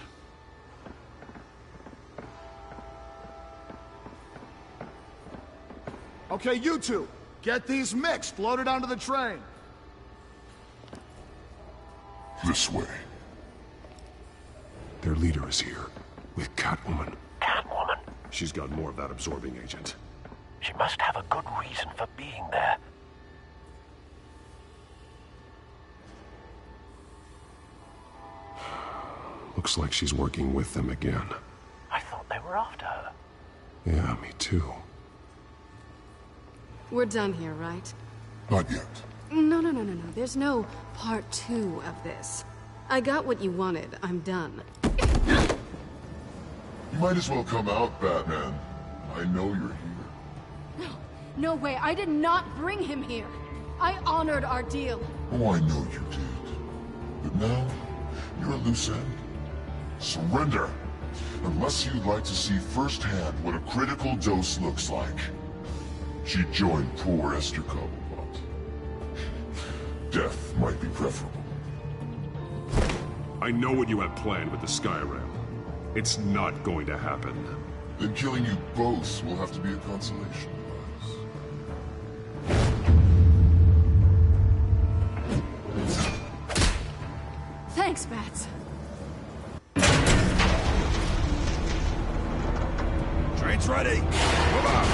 Okay, you two, get these mixed, loaded onto the train. This way. Their leader is here, with Catwoman. Catwoman? She's got more of that absorbing agent. She must have a good reason for being there. Looks like she's working with them again. I thought they were after her. Yeah, me too. We're done here, right? Not yet. No. There's no part 2 of this. I got what you wanted. I'm done. You might as well come out, Batman. I know you're here. No way. I did not bring him here. I honored our deal. Oh, I know you did. But now, you're a loose end. Surrender! Unless you'd like to see firsthand what a critical dose looks like. She joined poor Esther Cobblepot. Death might be preferable. I know what you have planned with the Skyrail. It's not going to happen. Then killing you both will have to be a consolation prize. Thanks, Bats. Train's ready. Move out.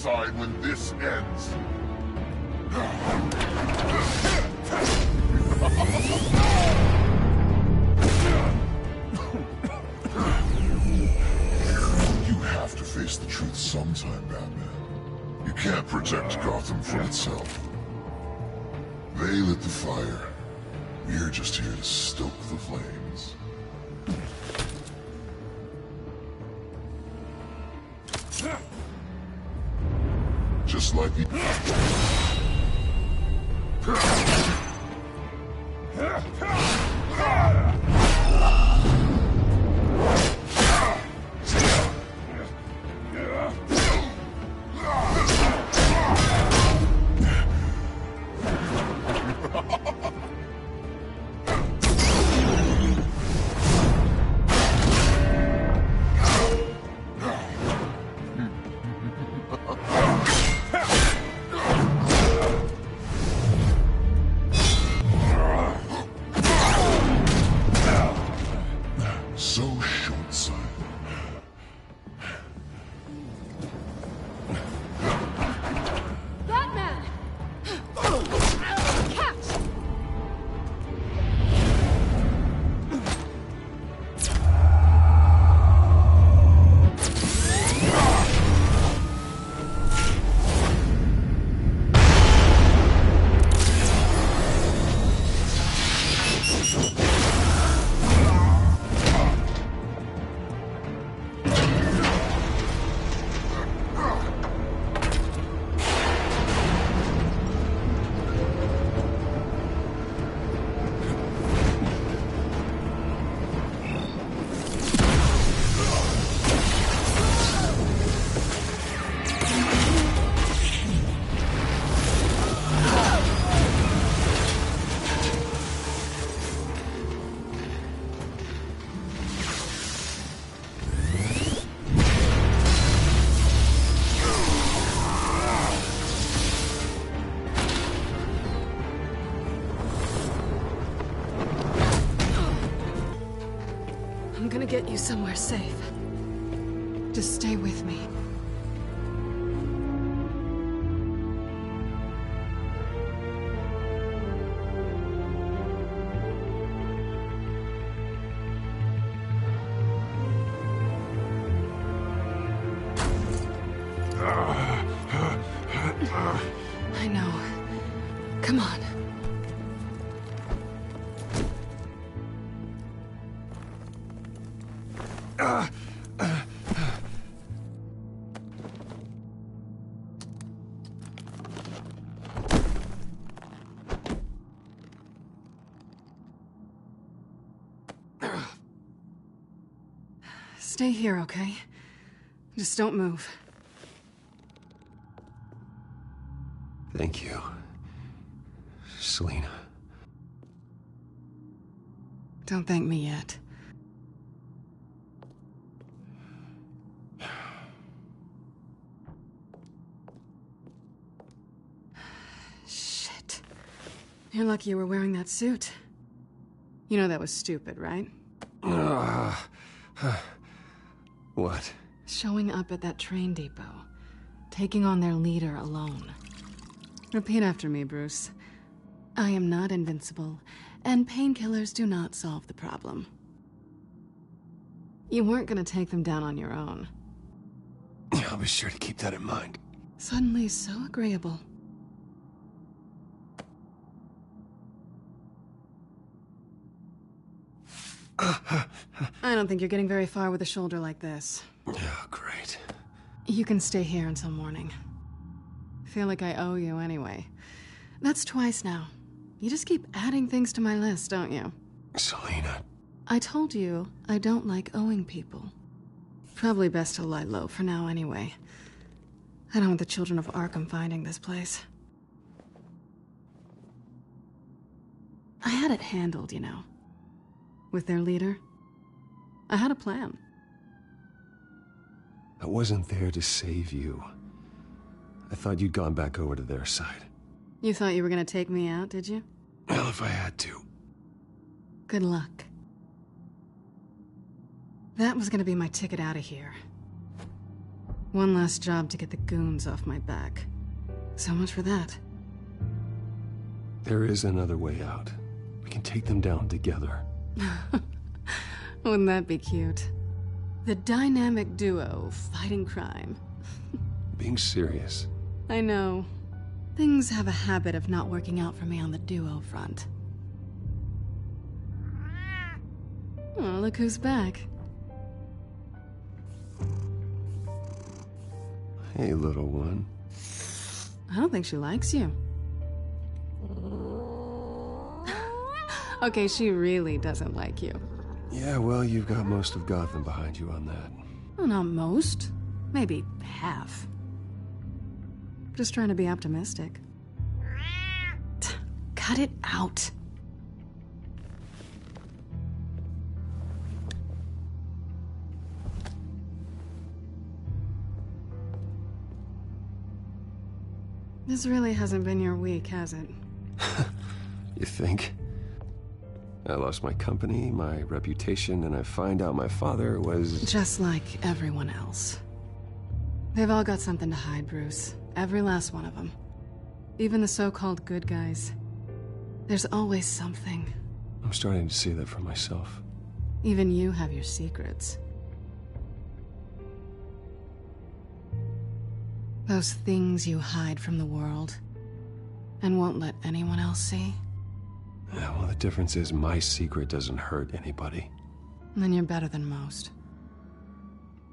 decide when this ends. You have to face the truth sometime, Batman. You can't protect Gotham from itself. They lit the fire. We're just here to stoke the flames. Just like the... I'm gonna get you somewhere safe. Just stay with me. I know. Come on. Stay here, okay? Just don't move. Thank you, Selina. Don't thank me yet. Shit. You're lucky you were wearing that suit. You know that was stupid, right? What? Showing up at that train depot. Taking on their leader alone. Repeat after me, Bruce. I am not invincible, and painkillers do not solve the problem. You weren't gonna take them down on your own. I'll be sure to keep that in mind. Suddenly so agreeable. I don't think you're getting very far with a shoulder like this. Oh, great. You can stay here until morning. Feel like I owe you anyway. That's twice now. You just keep adding things to my list, don't you? Selina. I told you I don't like owing people. Probably best to lie low for now anyway. I don't want the children of Arkham finding this place. I had it handled, you know. With their leader. I had a plan. I wasn't there to save you. I thought you'd gone back over to their side. You thought you were gonna take me out, did you? Well, if I had to. Good luck. That was gonna be my ticket out of here. One last job to get the goons off my back. So much for that. There is another way out. We can take them down together. Wouldn't that be cute? The dynamic duo fighting crime. Being serious. I know. Things have a habit of not working out for me on the duo front. Oh, look who's back. Hey, little one. I don't think she likes you. Okay, she really doesn't like you. Yeah, well, you've got most of Gotham behind you on that. Well, not most. Maybe half. Just trying to be optimistic. Cut it out. This really hasn't been your week, has it? You think? I lost my company, my reputation, and I find out my father was... Just like everyone else. They've all got something to hide, Bruce. Every last one of them. Even the so-called good guys. There's always something. I'm starting to see that for myself. Even you have your secrets. Those things you hide from the world and won't let anyone else see. Yeah, well, the difference is my secret doesn't hurt anybody. Then you're better than most.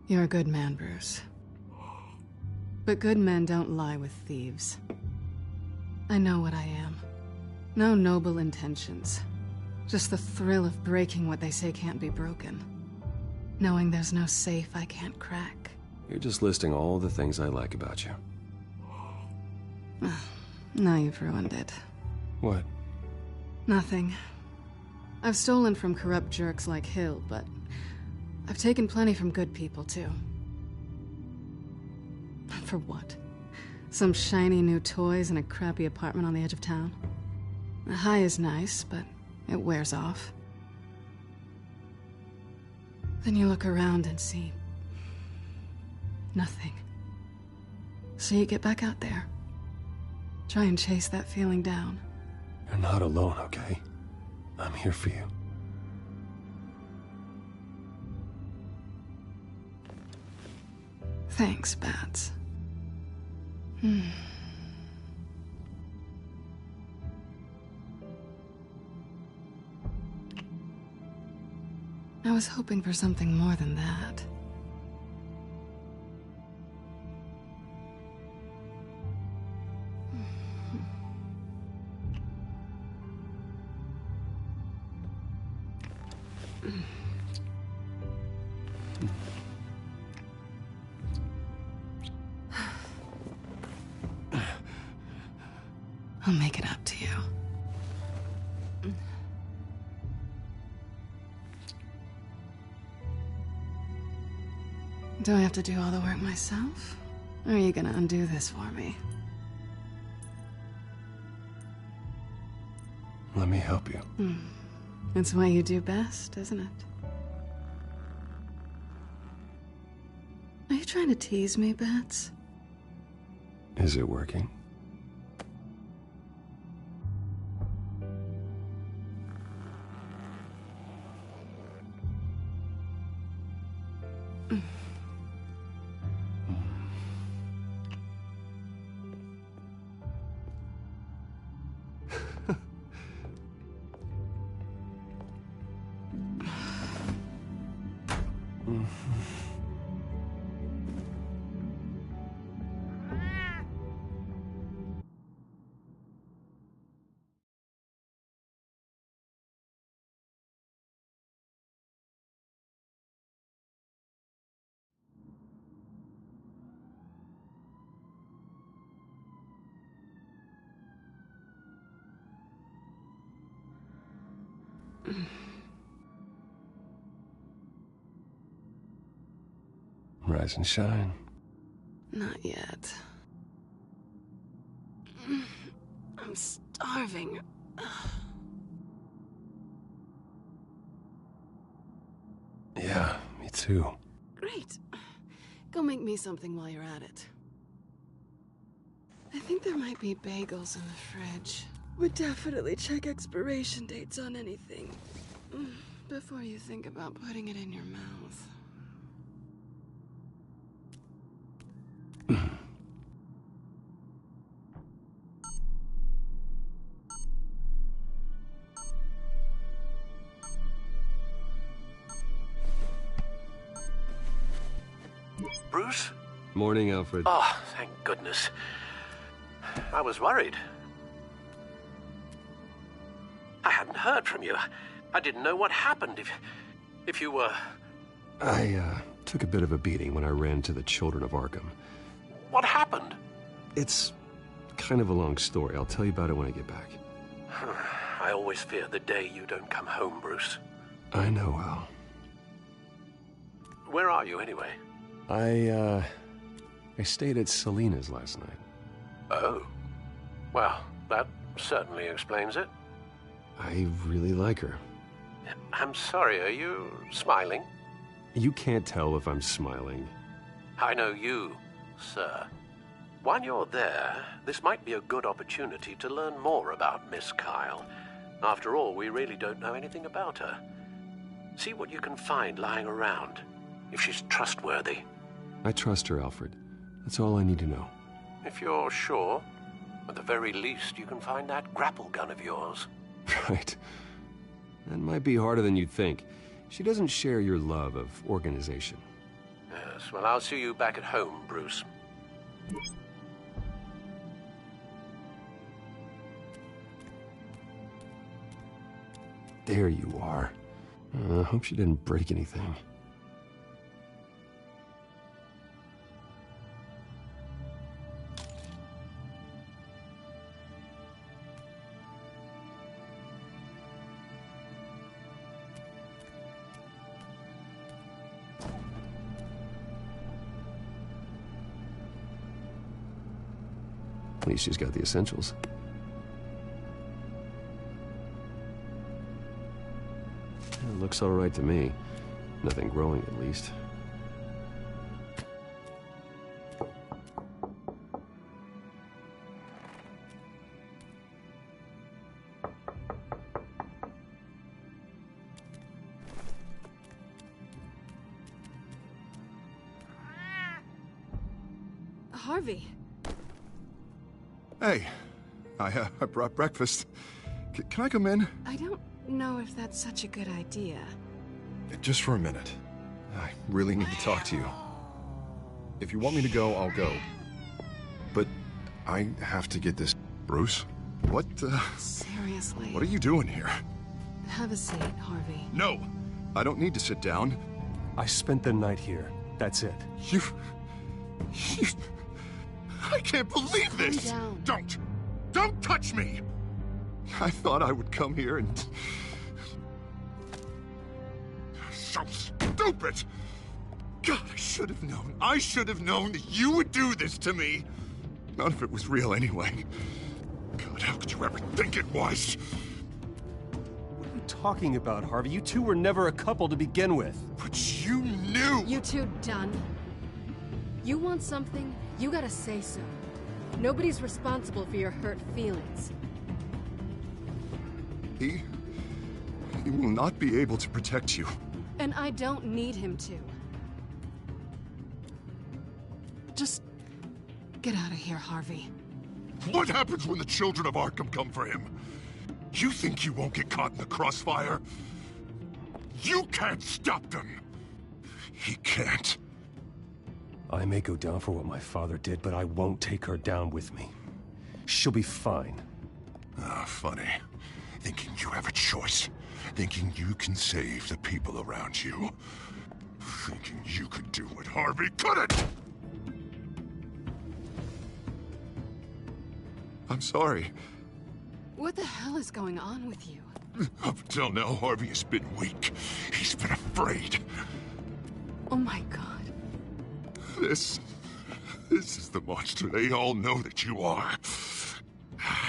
You're a good man, Bruce. But good men don't lie with thieves. I know what I am. No noble intentions. Just the thrill of breaking what they say can't be broken. Knowing there's no safe I can't crack. You're just listing all the things I like about you. Now you've ruined it. What? Nothing. I've stolen from corrupt jerks like Hill, but I've taken plenty from good people, too. For what? Some shiny new toys and a crappy apartment on the edge of town? The high is nice, but it wears off. Then you look around and see... nothing. So you get back out there. Try and chase that feeling down. You're not alone, okay? I'm here for you. Thanks, Bats. I was hoping for something more than that. I'll make it up to you. Do I have to do all the work myself? Or are you gonna undo this for me? Let me help you. It's what you do best, isn't it? Are you trying to tease me, Bats? Is it working? Rise and shine. Not yet. I'm starving. Yeah, me too. Great. Go make me something while you're at it. I think there might be bagels in the fridge. Would definitely check expiration dates on anything before you think about putting it in your mouth. Bruce? Morning, Alfred. Oh, thank goodness. I was worried. I hadn't heard from you. I didn't know what happened if you were... I took a bit of a beating when I ran to the Children of Arkham. What happened? It's kind of a long story. I'll tell you about it when I get back. I always fear the day you don't come home, Bruce. I know, Al. Where are you, anyway? I stayed at Selena's last night. Oh. Well, that certainly explains it. I really like her. I'm sorry, are you smiling? You can't tell if I'm smiling. I know you, sir. While you're there, this might be a good opportunity to learn more about Miss Kyle. After all, we really don't know anything about her. See what you can find lying around, if she's trustworthy. I trust her, Alfred. That's all I need to know. If you're sure, at the very least, you can find that grapple gun of yours. Right. That might be harder than you'd think. She doesn't share your love of organization. Yes, well, I'll see you back at home, Bruce. There you are. I hope she didn't break anything. At least she's got the essentials. It looks all right to me. Nothing growing, at least. Harvey. Hey, I brought breakfast. Can I come in? I don't know if that's such a good idea. Just for a minute. I really need to talk to you. If you want me to go, I'll go. But I have to get this... Bruce? What, Seriously? What are you doing here? Have a seat, Harvey. No! I don't need to sit down. I spent the night here. That's it. You... I can't believe this! Calm down. Don't touch me! I thought I would come here and... So stupid! God, I should have known. I should have known that you would do this to me. None of it was real anyway. God, how could you ever think it was? What are you talking about, Harvey? You two were never a couple to begin with. But you knew! You two done? You want something, you gotta say so. Nobody's responsible for your hurt feelings. He will not be able to protect you. And I don't need him to. Just get out of here, Harvey. What happens when the Children of Arkham come for him? You think you won't get caught in the crossfire? You can't stop them. He can't. I may go down for what my father did, but I won't take her down with me. She'll be fine. Ah, funny. Thinking you have a choice. Thinking you can save the people around you. Thinking you could do what Harvey couldn't! I'm sorry. What the hell is going on with you? Up until now, Harvey has been weak. He's been afraid. Oh my God. This is the monster they all know that you are.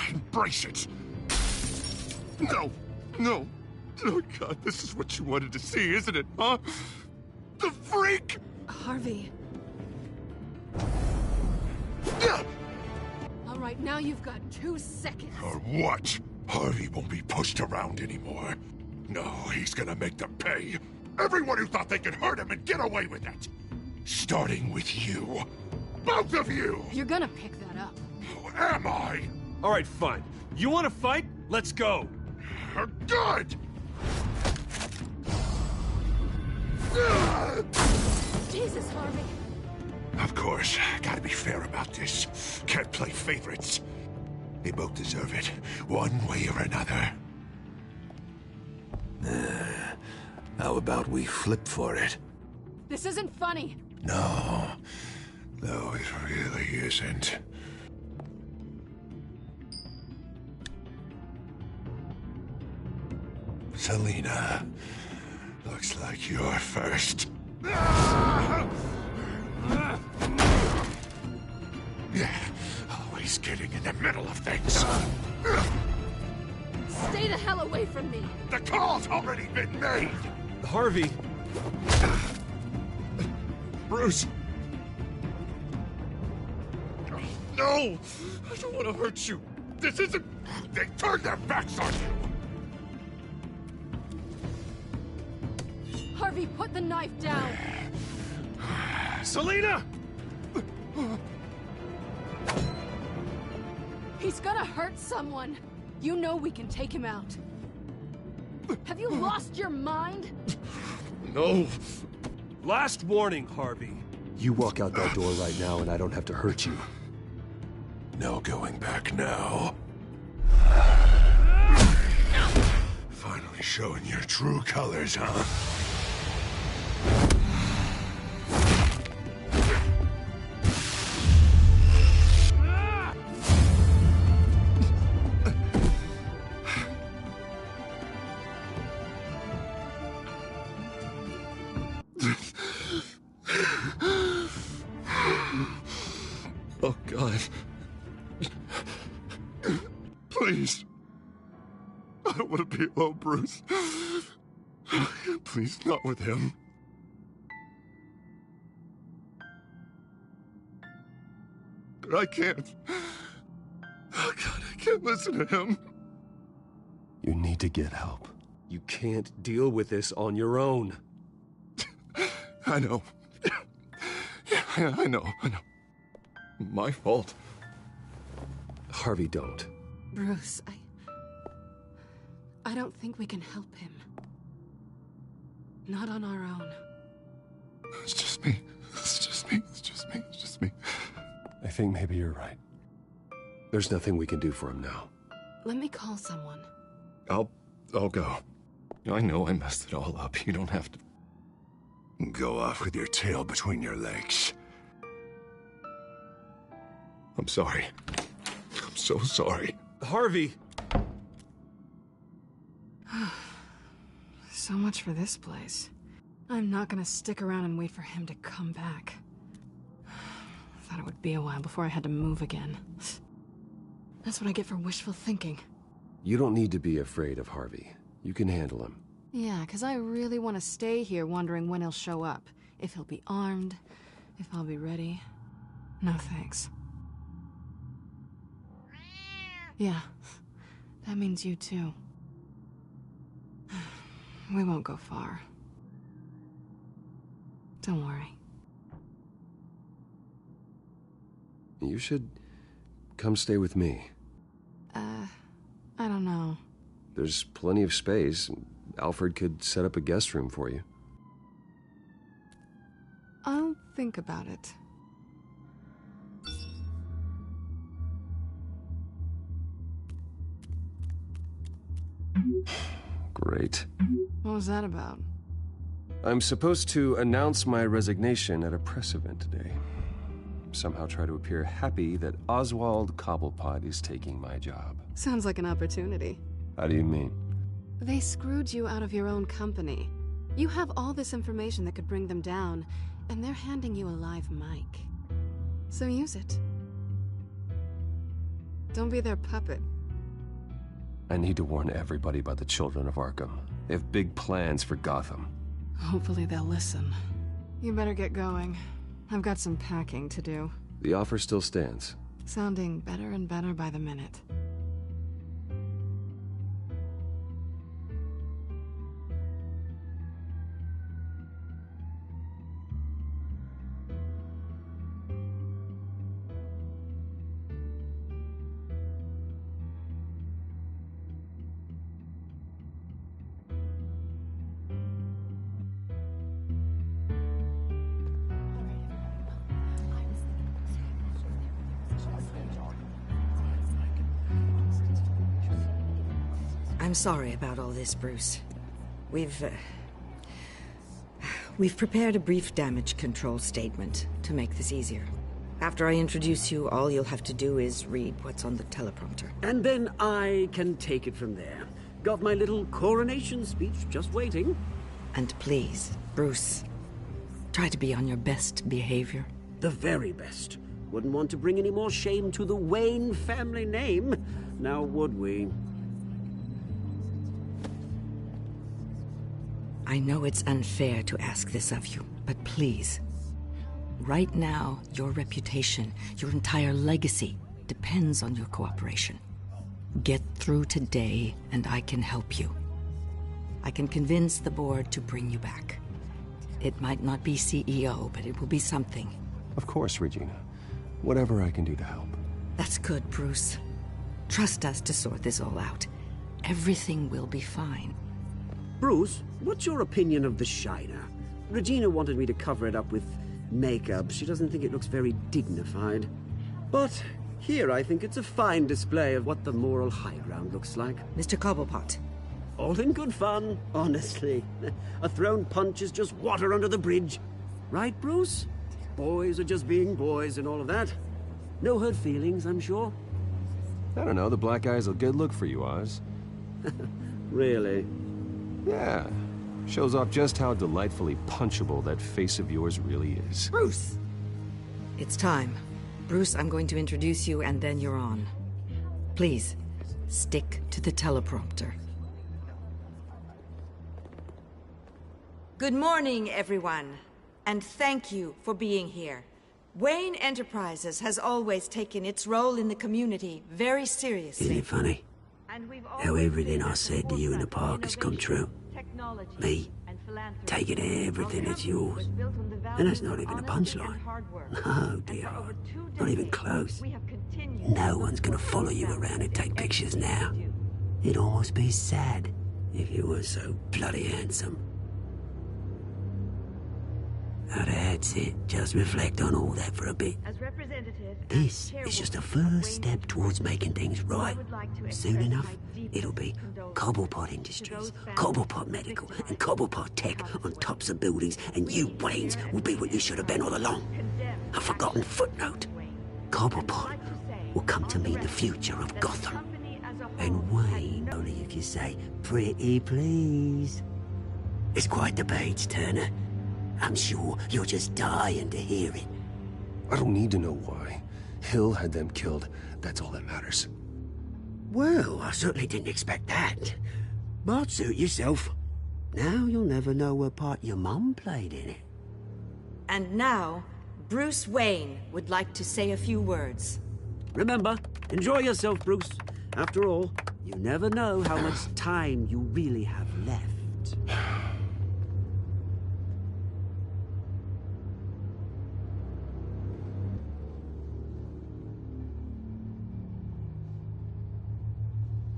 Embrace it. No. Oh God, this is what you wanted to see, isn't it, huh? The freak! Harvey. right, now you've got 2 seconds. Or what? Harvey won't be pushed around anymore. No, he's gonna make them pay. Everyone who thought they could hurt him and get away with it. Starting with you. Both of you! You're gonna pick that up. Who am I? All right, fine. You want to fight? Let's go. Good! Jesus, Harvey. Of course, gotta be fair about this. Can't play favorites. They both deserve it, one way or another. How about we flip for it? This isn't funny. No, it really isn't. Selena, looks like you're first. Yeah, always getting in the middle of things. Stay the hell away from me. The call's already been made. Harvey. Bruce. No, I don't want to hurt you. This isn't... They turned their backs on you. Harvey, put the knife down. Selena! He's gonna hurt someone. You know we can take him out. Have you lost your mind? No. Last warning, Harvey. You walk out that door right now and I don't have to hurt you. No going back now. Finally showing your true colors, huh? Oh, God. Please. I don't want to be alone, Bruce. Please, not with him. But I can't. Oh, God, I can't listen to him. You need to get help. You can't deal with this on your own. I know. Yeah, I know. My fault. Harvey, don't. Bruce, I don't think we can help him. Not on our own. It's just me. I think maybe you're right. There's nothing we can do for him now. Let me call someone. I'll go. I know I messed it all up. You don't have to go off with your tail between your legs. I'm sorry. I'm so sorry. Harvey! So much for this place. I'm not gonna stick around and wait for him to come back. Thought it would be a while before I had to move again. That's what I get for wishful thinking. You don't need to be afraid of Harvey. You can handle him. Yeah, because I really want to stay here wondering when he'll show up. If he'll be armed, if I'll be ready. No thanks. Yeah, that means you too. We won't go far. Don't worry. You should come stay with me. I don't know. There's plenty of space. Alfred could set up a guest room for you. I'll think about it. Great. What was that about? I'm supposed to announce my resignation at a press event today. Somehow try to appear happy that Oswald Cobblepot is taking my job. Sounds like an opportunity. How do you mean? They screwed you out of your own company. You have all this information that could bring them down, and they're handing you a live mic. So use it. Don't be their puppet. I need to warn everybody about the children of Arkham. They have big plans for Gotham. Hopefully they'll listen. You better get going. I've got some packing to do. The offer still stands. Sounding better and better by the minute. I'm sorry about all this, Bruce. We've prepared a brief damage control statement to make this easier. After I introduce you, all you'll have to do is read what's on the teleprompter. And then I can take it from there. Got my little coronation speech just waiting. And please, Bruce, try to be on your best behavior. The very best. Wouldn't want to bring any more shame to the Wayne family name, now would we? I know it's unfair to ask this of you, but please. Right now, your reputation, your entire legacy, depends on your cooperation. Get through today, and I can help you. I can convince the board to bring you back. It might not be CEO, but it will be something. Of course, Regina. Whatever I can do to help. That's good, Bruce. Trust us to sort this all out. Everything will be fine. Bruce, what's your opinion of the Shiner? Regina wanted me to cover it up with makeup. She doesn't think it looks very dignified. But here I think it's a fine display of what the moral high ground looks like. Mr. Cobblepot. All in good fun, honestly. A thrown punch is just water under the bridge. Right, Bruce? Boys are just being boys and all of that. No hurt feelings, I'm sure. I don't know, the black eye's a good look for you, Oz. Really? Yeah. Shows off just how delightfully punchable that face of yours really is. Bruce! It's time. Bruce, I'm going to introduce you and then you're on. Please, stick to the teleprompter. Good morning, everyone. And thank you for being here. Wayne Enterprises has always taken its role in the community very seriously. Isn't it funny? How everything I said to you in the park has come true. Me, taking everything that's yours. And that's not even a punchline. No, dear. Not even close. No one's gonna follow you around and take pictures now. It'd almost be sad if you were so bloody handsome. Now that's it. Just reflect on all that for a bit. This is just a first step towards making things right. Soon enough, it'll be Cobblepot Industries, Cobblepot Medical, and Cobblepot Tech on tops of buildings, and you, Waynes, will be what you should have been all along. A forgotten footnote. Cobblepot will come to mean the future of Gotham. And Wayne, only you can say, pretty please. It's quite the page, Turner. I'm sure you're just dying to hear it. I don't need to know why. Hill had them killed. That's all that matters. Well, I certainly didn't expect that. But suit yourself. Now you'll never know what part your mum played in it. And now, Bruce Wayne would like to say a few words. Remember, enjoy yourself, Bruce. After all, you never know how much time you really have left.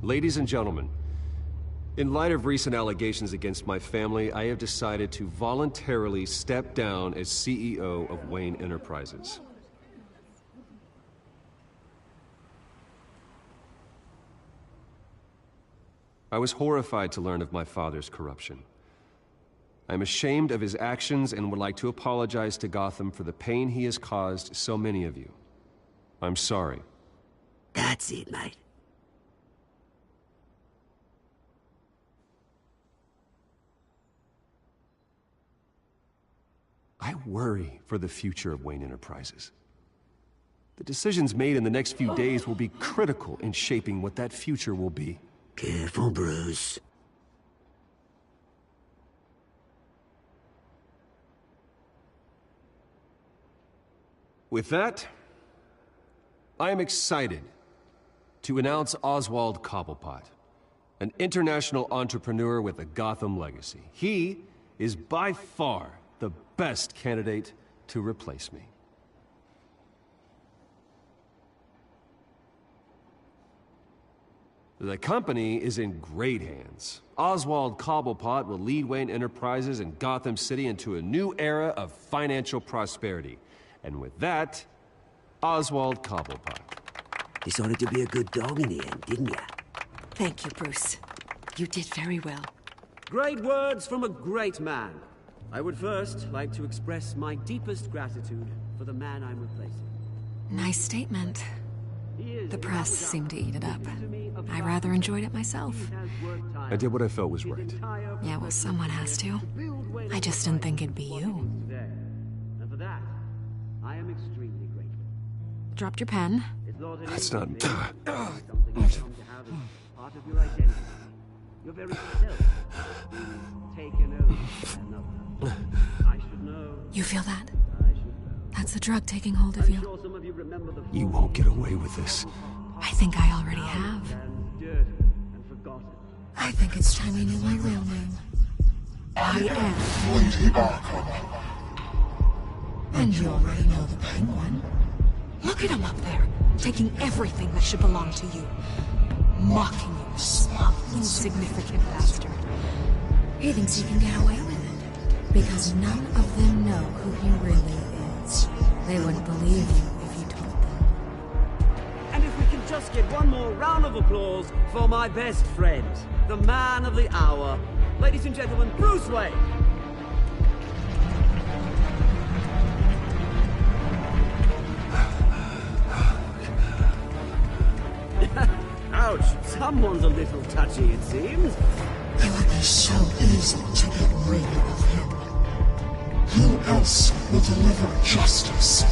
Ladies and gentlemen, in light of recent allegations against my family, I have decided to voluntarily step down as CEO of Wayne Enterprises. I was horrified to learn of my father's corruption. I'm ashamed of his actions and would like to apologize to Gotham for the pain he has caused so many of you. I'm sorry. That's it, mate. I worry for the future of Wayne Enterprises. The decisions made in the next few days will be critical in shaping what that future will be. Careful, Bruce. With that, I am excited to announce Oswald Cobblepot, an international entrepreneur with a Gotham legacy. He is by far the best candidate to replace me. The company is in great hands. Oswald Cobblepot will lead Wayne Enterprises and Gotham City into a new era of financial prosperity. And with that, Oswald Cobblepot. Decided to be a good dog in the end, didn't you? Thank you, Bruce. You did very well. Great words from a great man. I would first like to express my deepest gratitude for the man I'm replacing. Nice statement. The press seemed to eat it up. I rather enjoyed it myself. I did what I felt was right. Yeah, well, someone has to. I just didn't think it'd be you. And for that, I am extremely grateful. Dropped your pen. That's not... Something you've come to have as part of your identity. Your very self being taken over by another. I should know. You feel that? I should know. That's the drug taking hold of you. I'm sure some of you remember the You won't get away with this. I think I already have. dirty and forgotten. I think it's time you knew my real name. I am Lady Arkham. And you already know the Penguin. Look at him up there, taking everything that should belong to you. Mocking you, smug, insignificant bastard. He thinks he can get away with it. Because none of them know who he really is. They wouldn't believe you if you told them. And if we can just get one more round of applause for my best friend, the man of the hour, ladies and gentlemen, Bruce Wayne. Ouch, someone's a little touchy, it seems. It would be so easy to get rid of him. Who else will deliver justice?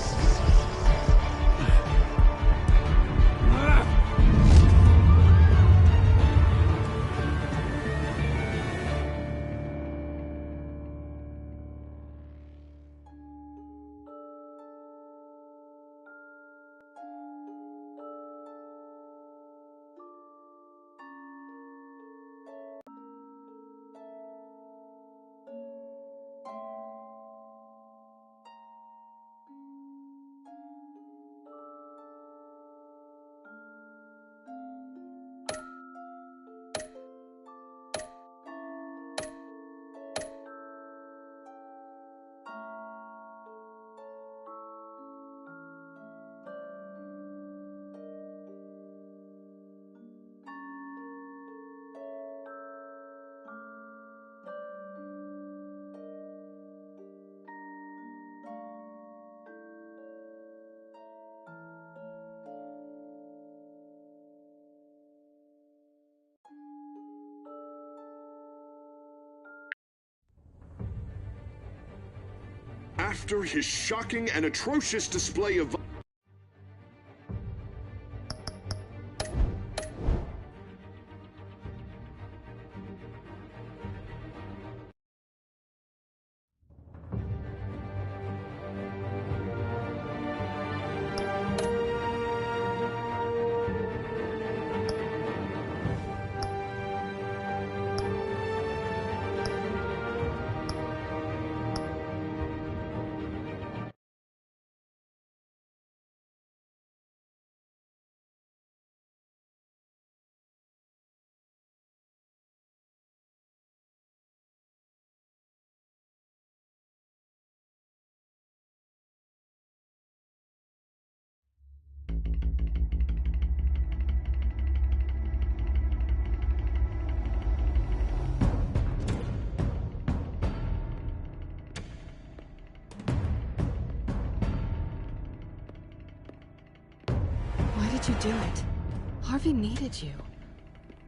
After his shocking and atrocious display of Why did you do it? Harvey needed you.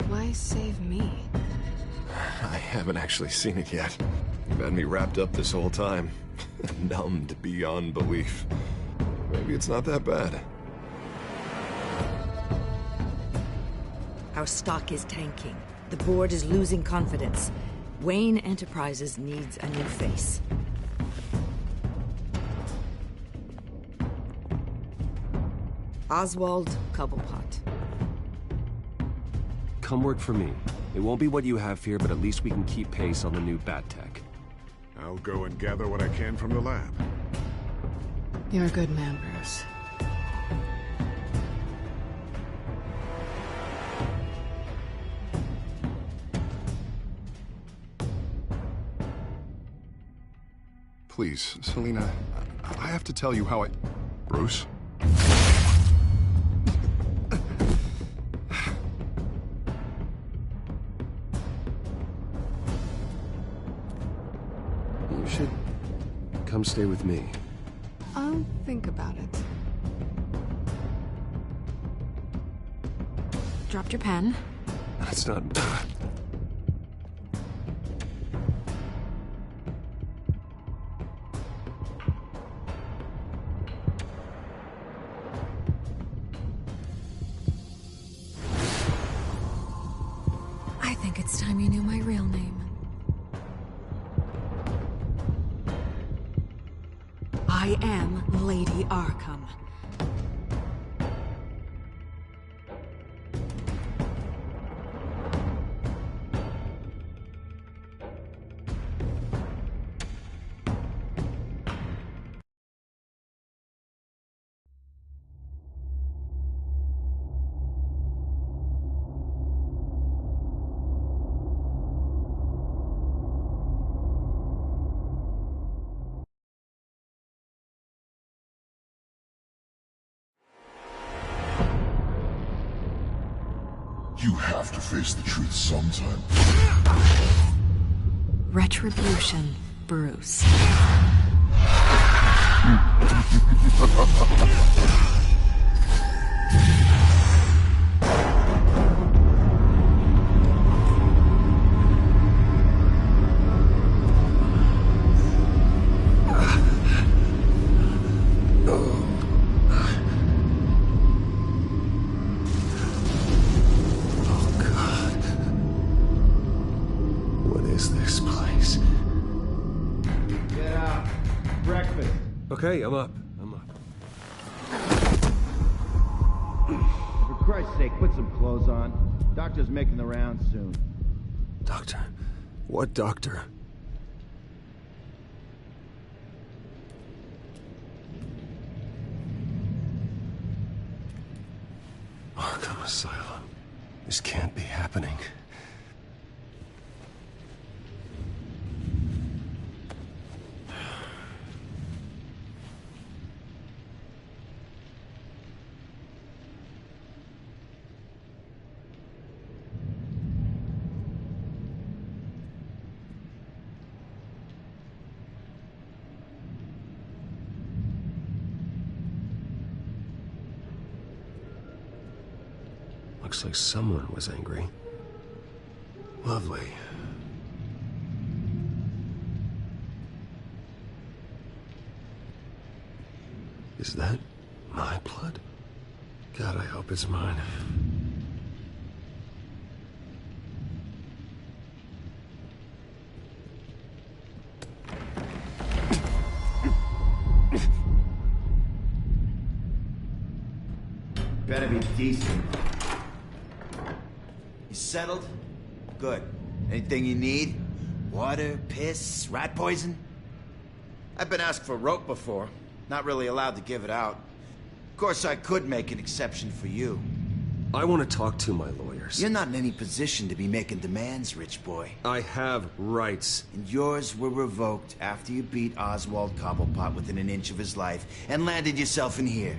Why save me? I haven't actually seen it yet. You've had me wrapped up this whole time. Numbed beyond belief. Maybe it's not that bad. Our stock is tanking. The board is losing confidence. Wayne Enterprises needs a new face. Oswald Cobblepot. Come work for me. It won't be what you have here, but at least we can keep pace on the new bat tech. I'll go and gather what I can from the lab. You're a good man, Bruce. Please, Selina, I have to tell you how I... Bruce? You should come stay with me. I'll think about it. Dropped your pen. That's not... I think it's time you knew my real name. I am Lady Arkham. You have to face the truth sometime. Retribution, Bruce. Okay, I'm up. For Christ's sake, put some clothes on. Doctor's making the rounds soon. Doctor? What doctor? Arkham Asylum. This can't be happening. Looks like someone was angry. Lovely. Is that my blood? God, I hope it's mine. Better be decent. You settled? Good. Anything you need? Water, piss, rat poison? I've been asked for rope before. Not really allowed to give it out. Of course, I could make an exception for you. I want to talk to my lawyers. You're not in any position to be making demands, rich boy. I have rights. And yours were revoked after you beat Oswald Cobblepot within an inch of his life and landed yourself in here.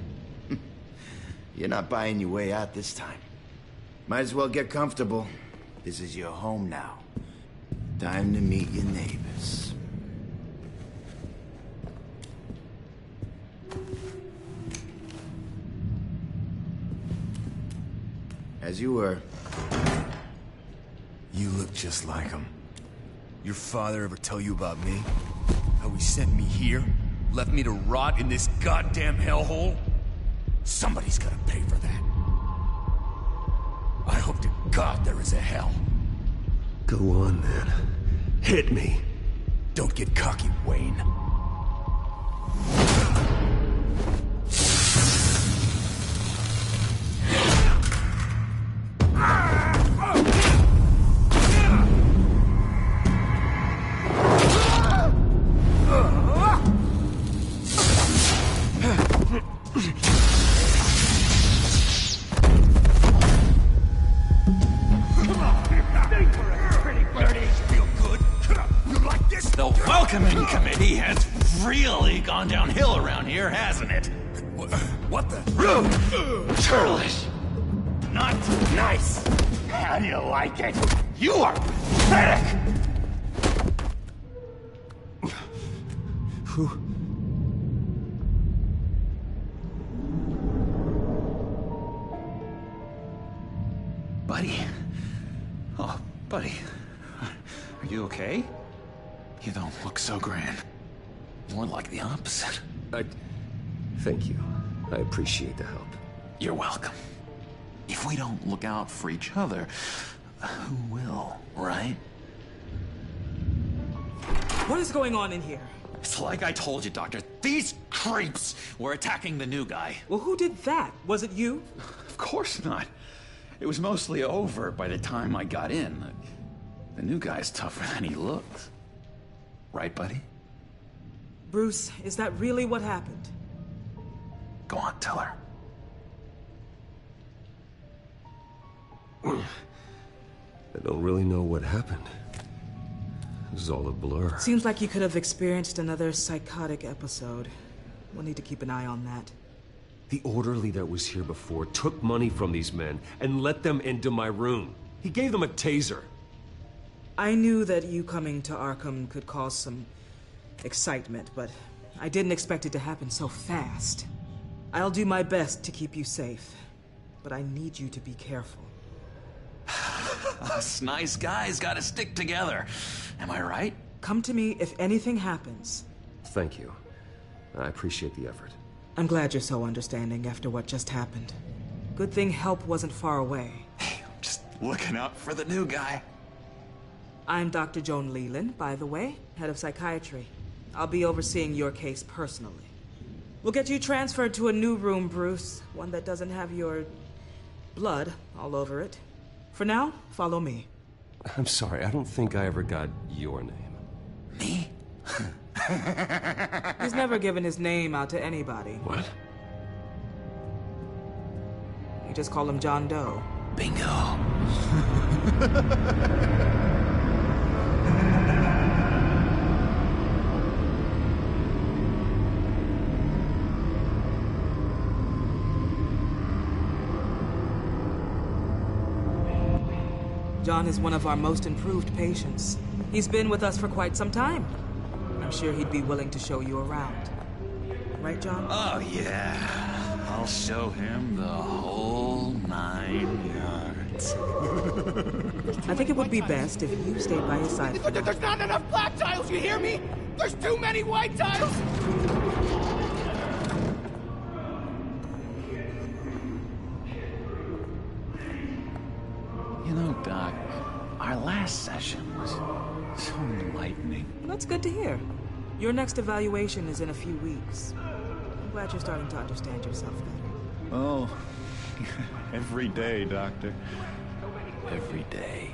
You're not buying your way out this time. Might as well get comfortable. This is your home now. Time to meet your neighbors. As you were. You look just like him. Your father ever tell you about me? How he sent me here? Left me to rot in this goddamn hellhole? Somebody's gotta pay for that. I hope to God there is a hell. Go on, then. Hit me. Don't get cocky, Wayne. The welcoming committee has really gone downhill around here, hasn't it? What the? Rude! Churlish! Not nice! How do you like it? You are pathetic! Who? Buddy? Oh, buddy. Are you okay? You don't look so grand. More like the opposite. Thank you. I appreciate the help. You're welcome. If we don't look out for each other, who will, right? What is going on in here? It's like I told you, Doctor. These creeps were attacking the new guy. Well, who did that? Was it you? Of course not. It was mostly over by the time I got in. The new guy's tougher than he looks. Right, buddy? Bruce, is that really what happened? Go on, tell her. I don't really know what happened. This is all a blur. Seems like you could have experienced another psychotic episode. We'll need to keep an eye on that. The orderly that was here before took money from these men and let them into my room. He gave them a taser. I knew that you coming to Arkham could cause some excitement, but I didn't expect it to happen so fast. I'll do my best to keep you safe, but I need you to be careful. Us nice guys gotta stick together. Am I right? Come to me if anything happens. Thank you. I appreciate the effort. I'm glad you're so understanding after what just happened. Good thing help wasn't far away. Hey, I'm just looking out for the new guy. I'm Dr. Joan Leland, by the way, head of psychiatry. I'll be overseeing your case personally. We'll get you transferred to a new room, Bruce. One that doesn't have your blood all over it. For now, follow me. I'm sorry, I don't think I ever got your name. Me? He's never given his name out to anybody. What? You just call him John Doe. Bingo. John is one of our most improved patients. He's been with us for quite some time. I'm sure he'd be willing to show you around. Right, John? Oh, yeah. I'll show him the whole 9 yards. I think it would be best if you stayed by his side. There's not enough black tiles, you hear me? There's too many white tiles! You know, Doc, our last session was so enlightening. That's good to hear. Your next evaluation is in a few weeks. I'm glad you're starting to understand yourself better. Oh, every day, Doctor. Every day.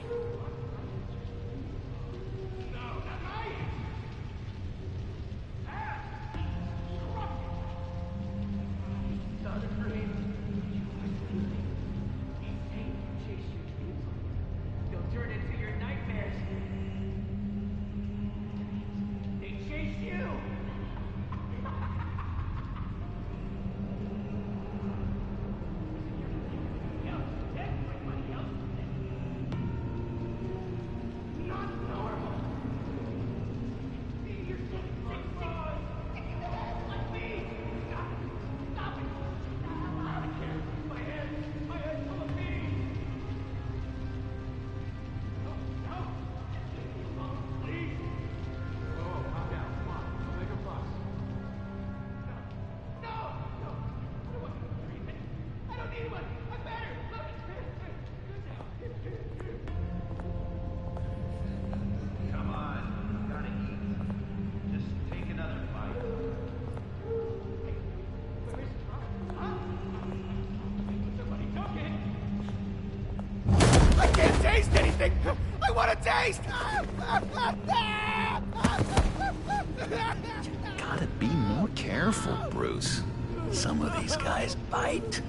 I want a taste! Gotta be more careful, Bruce. Some of these guys bite.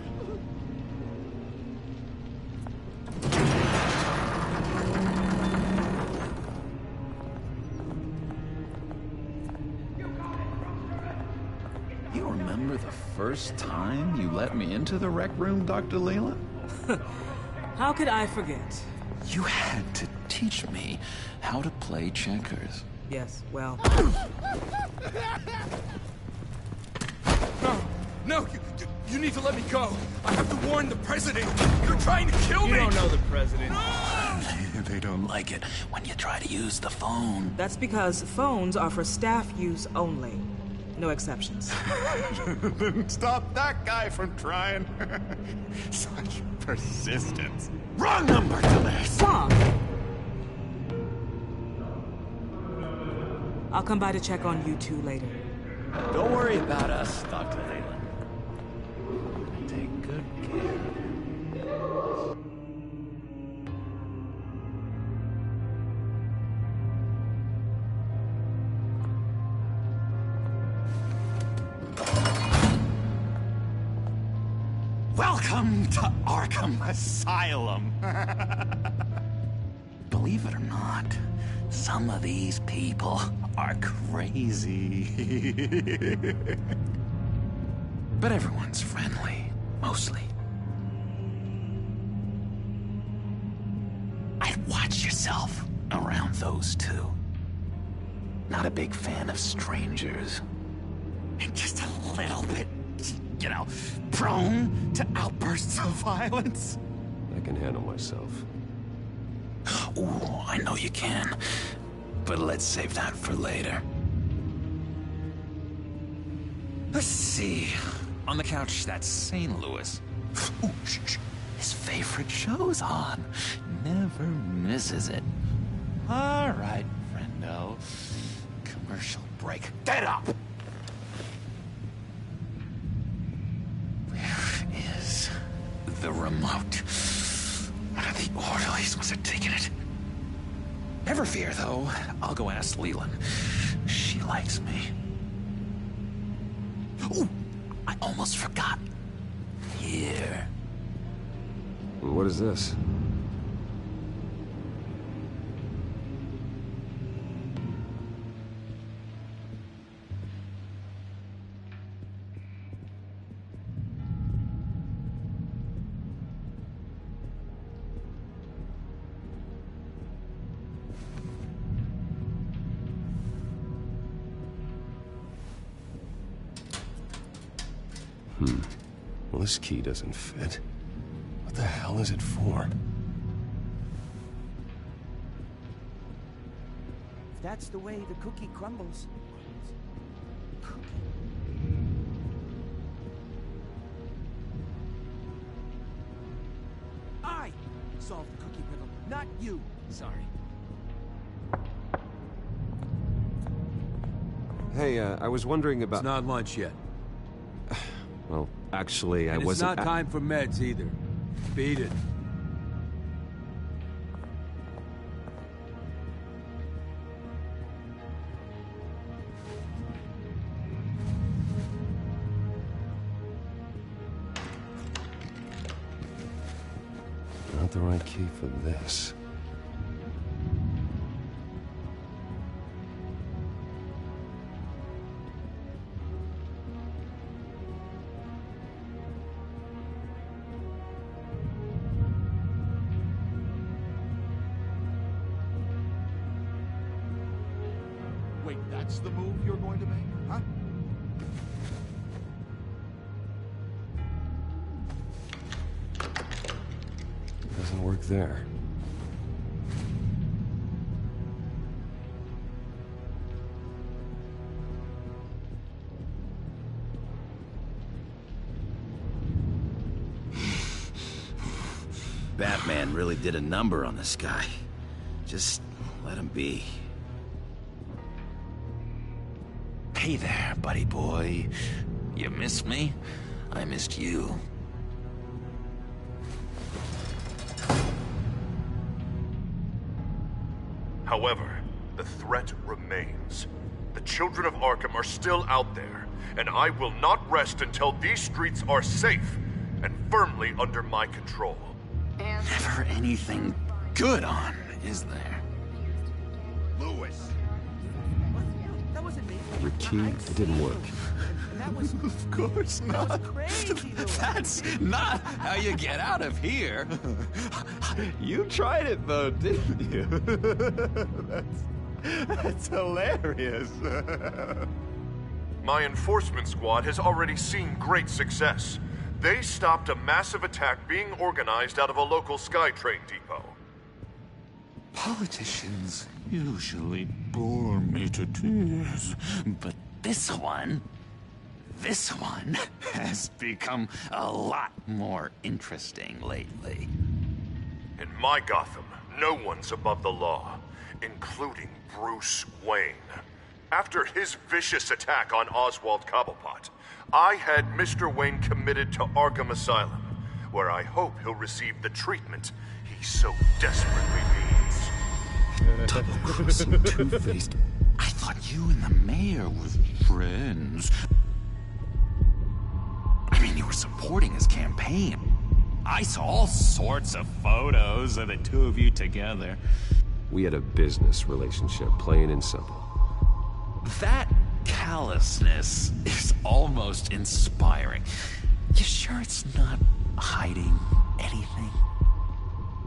remember the first time you let me into the rec room, Dr. Leland? How could I forget? You had to teach me how to play checkers. Yes, well... No, you need to let me go. I have to warn the president. You're trying to kill me. You don't know the president. They don't like it when you try to use the phone. That's because phones are for staff use only. No exceptions. Stop that guy from trying. Such persistence. Wrong number, dumbass. Wrong. I'll come by to check on you two later. Don't worry about us, Dr. Leland. Take good care. Welcome to Arkham Asylum. Believe it or not, some of these people are crazy. But everyone's friendly, mostly. I'd watch yourself around those two. Not a big fan of strangers. And just a little bit, you know, prone to outbursts of violence. I can handle myself. Ooh, I know you can. But let's save that for later. Let's see. On the couch, that's St. Louis. Ooh, shh. His favorite show's on. Never misses it. All right, friendo. Commercial break. Get up! Where is the remote? One of the orderlies must have taken it. Never fear, though. I'll go ask Leland. She likes me. Ooh, I almost forgot. Here. What is this? Well, this key doesn't fit. What the hell is it for? If that's the way the cookie crumbles. I solved the cookie riddle, not you. Sorry. Hey, I was wondering about... It's not lunch yet. Well, actually, I wasn't... It's not time for meds either. Beat it. Not the right key for this. Wait, that's the move you're going to make, huh? Doesn't work there. Batman really did a number on this guy. Just let him be. Hey there, buddy boy. You miss me? I missed you. However, the threat remains. The children of Arkham are still out there, and I will not rest until these streets are safe and firmly under my control. Never anything good on, is there? Lewis! That Your key, it didn't work. Of course not. That's not how you get out of here. You tried it though, didn't you? That's hilarious. My enforcement squad has already seen great success. They stopped a massive attack being organized out of a local SkyTrain depot. Politicians usually bore me to tears, but this one has become a lot more interesting lately. In my Gotham, no one's above the law, including Bruce Wayne. After his vicious attack on Oswald Cobblepot, I had Mr. Wayne committed to Arkham Asylum, where I hope he'll receive the treatment he so desperately needs. Double-crossing, two-faced. I thought you and the mayor were friends. I mean, you were supporting his campaign. I saw all sorts of photos of the two of you together. We had a business relationship, plain and simple. That callousness is almost inspiring. You sure it's not hiding anything?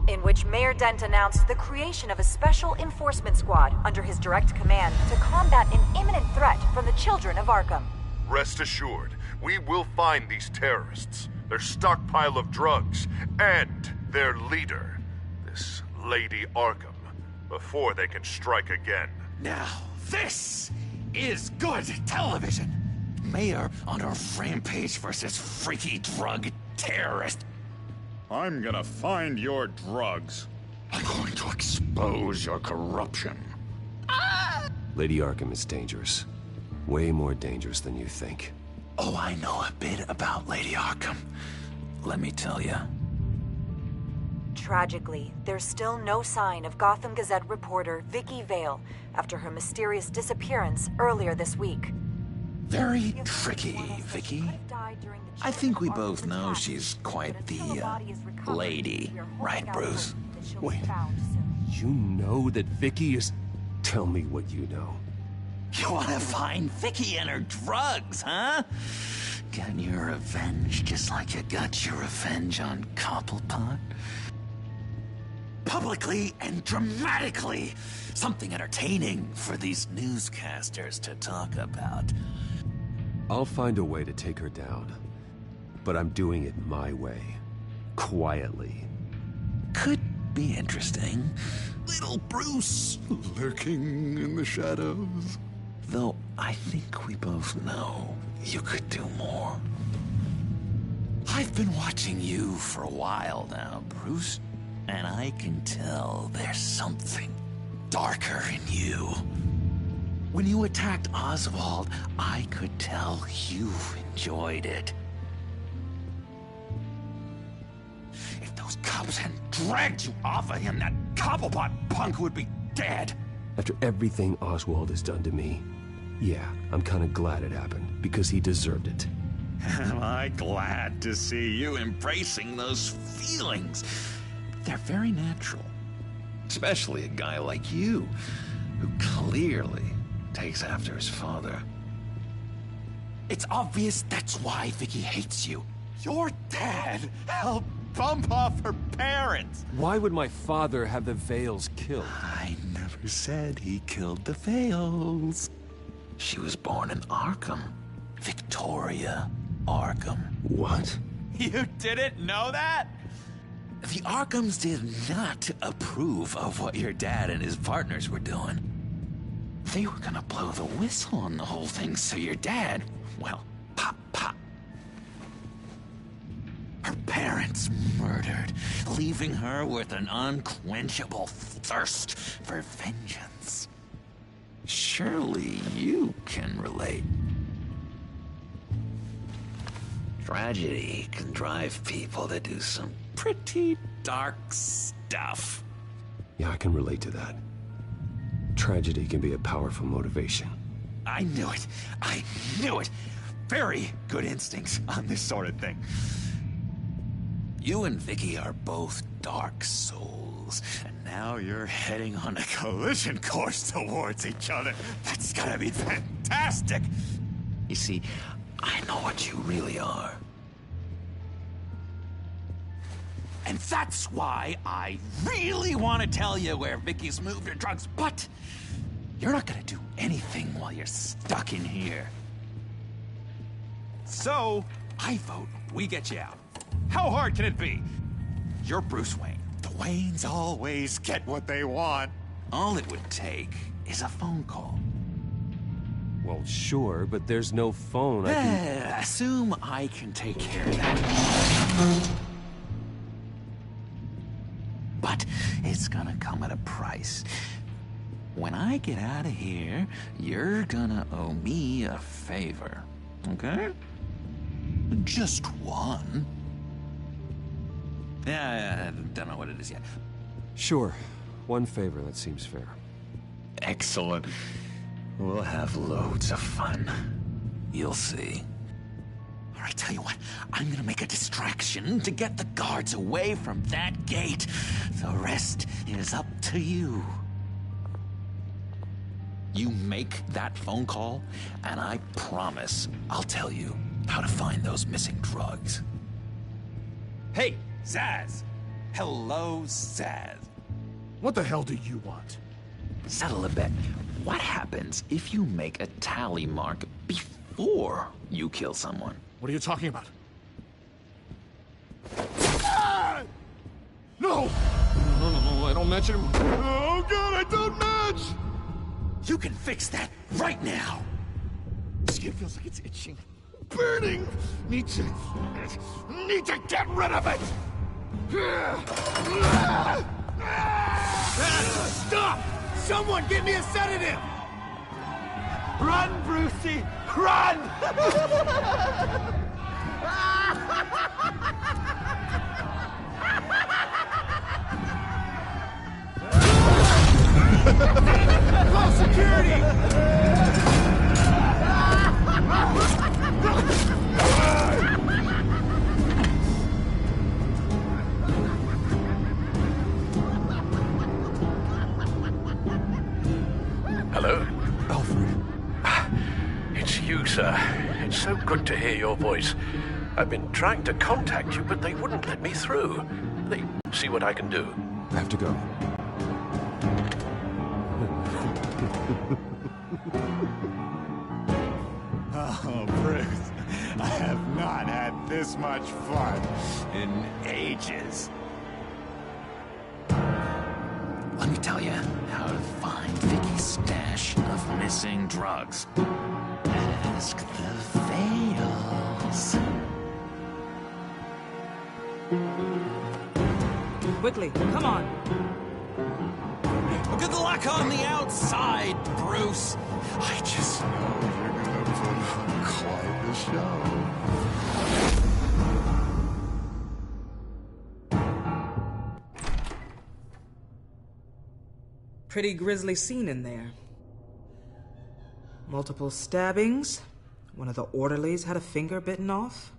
In which Mayor Dent announced the creation of a special enforcement squad under his direct command to combat an imminent threat from the children of Arkham. Rest assured, we will find these terrorists, their stockpile of drugs, and their leader, this Lady Arkham, before they can strike again. Now, this is good television. Mayor on a rampage versus freaky drug terrorist. I'm gonna find your drugs. I'm going to expose your corruption. Lady Arkham is dangerous. Way more dangerous than you think. Oh, I know a bit about Lady Arkham. Let me tell you. Tragically, there's still no sign of Gotham Gazette reporter Vicky Vale after her mysterious disappearance earlier this week. Very tricky, Vicky. I think we both know she's quite the lady, right, Bruce? Wait, you know that Vicky is... Tell me what you know. You want to find Vicky and her drugs, huh? Get your revenge just like you got your revenge on Cobblepot? Publicly and dramatically. Something entertaining for these newscasters to talk about. I'll find a way to take her down. But I'm doing it my way. Quietly. Could be interesting. Little Bruce lurking in the shadows. Though I think we both know you could do more. I've been watching you for a while now, Bruce. And I can tell there's something darker in you. When you attacked Oswald, I could tell you enjoyed it. If those cops hadn't dragged you off of him, that Cobblepot punk would be dead. After everything Oswald has done to me, yeah, I'm kind of glad it happened, because he deserved it. Am I glad to see you embracing those feelings? They're very natural. Especially a guy like you, who clearly takes after his father. It's obvious that's why Vicky hates you. Your dad helped bump off her parents. Why would my father have the Vales killed? I never said he killed the Vales. She was born in Arkham. Victoria Arkham. What? You didn't know that? The Arkhams did not approve of what your dad and his partners were doing. They were gonna blow the whistle on the whole thing, so your dad, well, pop. Her parents murdered, leaving her with an unquenchable thirst for vengeance. Surely you can relate. Tragedy can drive people to do some pretty dark stuff. Yeah, I can relate to that. Tragedy can be a powerful motivation. I knew it. I knew it. Very good instincts on this sort of thing. You and Vicky are both dark souls, and now you're heading on a collision course towards each other. That's gotta be fantastic! You see, I know what you really are. And that's why I really want to tell you where Vicky's moved her drugs, but you're not gonna do anything while you're stuck in here. So, I vote we get you out. How hard can it be? You're Bruce Wayne. The Waynes always get what they want. All it would take is a phone call. Well, sure, but there's no phone. Assume I can take care of that. But it's gonna come at a price. When I get out of here, you're gonna owe me a favor, okay? Just one. Yeah, I don't know what it is yet. Sure. One favor, that seems fair. Excellent. We'll have loads of fun. You'll see. All right, tell you what. I'm gonna make a distraction to get the guards away from that gate. The rest is up to you. You make that phone call, and I promise I'll tell you how to find those missing drugs. Hey, Zaz! Hello, Zaz. What the hell do you want? Settle a bet. What happens if you make a tally mark before you kill someone? What are you talking about? Ah! No! No, I don't match him. Oh, God, I don't match! You can fix that right now! Skin feels like it's itching. Burning! Need to get rid of it! Stop! Someone get me a sedative! Run, Brucey! Run! Call security! Hello? Alfred. It's you, sir. It's so good to hear your voice. I've been trying to contact you, but they wouldn't let me through. They see what I can do. I have to go. Oh, Bruce, I have not had this much fun in ages. Let me tell you how to find Vicky's stash of missing drugs. Ask the Veils. Quickly, come on. Good luck on the outside, Bruce. I just know you're gonna put on quite the show. Pretty grisly scene in there. Multiple stabbings. One of the orderlies had a finger bitten off.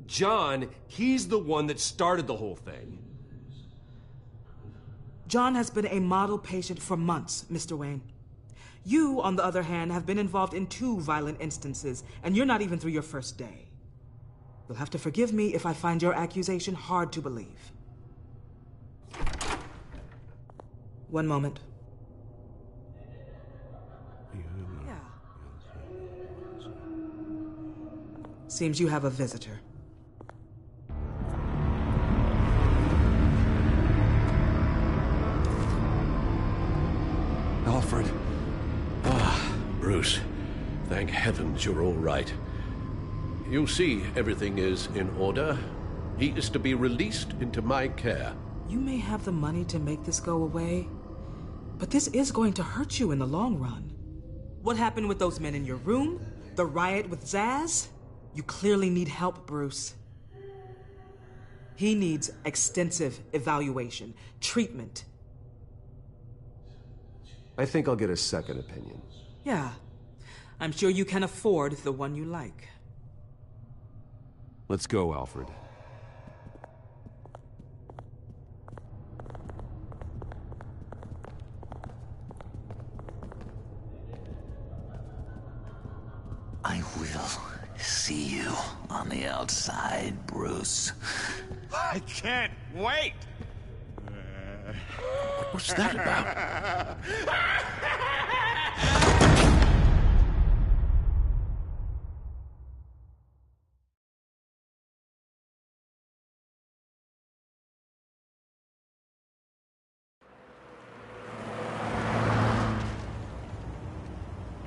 John, he's the one that started the whole thing. John has been a model patient for months, Mr. Wayne. You, on the other hand, have been involved in 2 violent instances, and you're not even through your first day. You'll have to forgive me if I find your accusation hard to believe. One moment. Yeah. Seems you have a visitor. Alfred. Bruce, thank heavens you're all right. You see, everything is in order. He is to be released into my care. You may have the money to make this go away, but this is going to hurt you in the long run. What happened with those men in your room? The riot with Zaz? You clearly need help, Bruce. He needs extensive evaluation, treatment. I think I'll get a second opinion. Yeah, I'm sure you can afford the one you like. Let's go, Alfred. I will see you on the outside, Bruce. I can't wait! What's that about?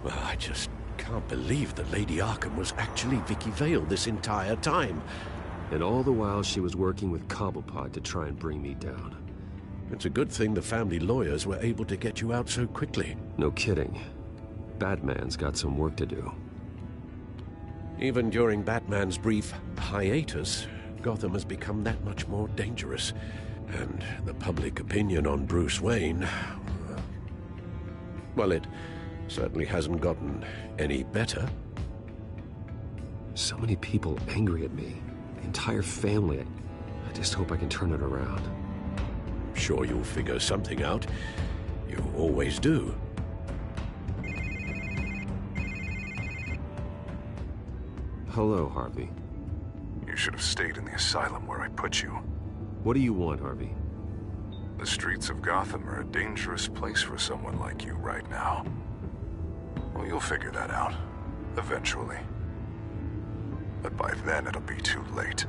Well, I just can't believe that Lady Arkham was actually Vicky Vale this entire time. And all the while she was working with Cobblepot to try and bring me down. It's a good thing the family lawyers were able to get you out so quickly. No kidding. Batman's got some work to do. Even during Batman's brief hiatus, Gotham has become that much more dangerous. And the public opinion on Bruce Wayne... well, it certainly hasn't gotten any better. So many people angry at me. The entire family. I just hope I can turn it around. Sure you'll figure something out. You always do. Hello, Harvey. You should have stayed in the asylum where I put you. What do you want, Harvey? The streets of Gotham are a dangerous place for someone like you right now. Well, you'll figure that out. Eventually. But by then, it'll be too late.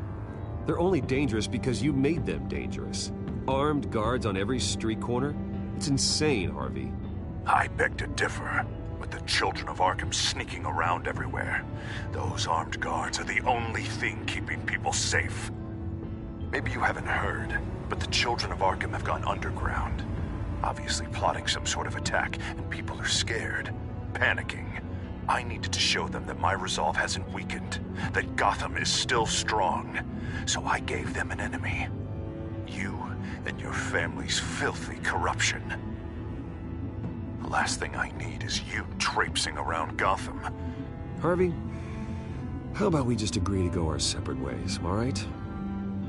They're only dangerous because you made them dangerous. Armed guards on every street corner? It's insane, Harvey. I beg to differ. With the children of Arkham sneaking around everywhere, those armed guards are the only thing keeping people safe. Maybe you haven't heard, but the children of Arkham have gone underground. Obviously plotting some sort of attack, and people are scared, panicking. I needed to show them that my resolve hasn't weakened, that Gotham is still strong. So I gave them an enemy. You and your family's filthy corruption. The last thing I need is you traipsing around Gotham. Harvey, how about we just agree to go our separate ways, all right?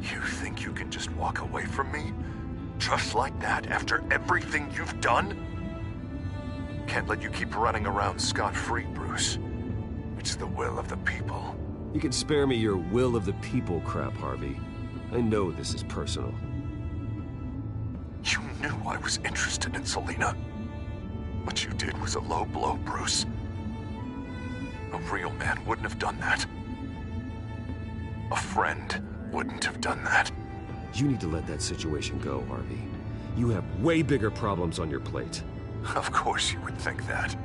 You think you can just walk away from me? Just like that, after everything you've done? Can't let you keep running around scot-free, Bruce. It's the will of the people. You can spare me your will of the people crap, Harvey. I know this is personal. You knew I was interested in Selina. What you did was a low blow, Bruce. A real man wouldn't have done that. A friend wouldn't have done that. You need to let that situation go, Harvey. You have way bigger problems on your plate. Of course you would think that.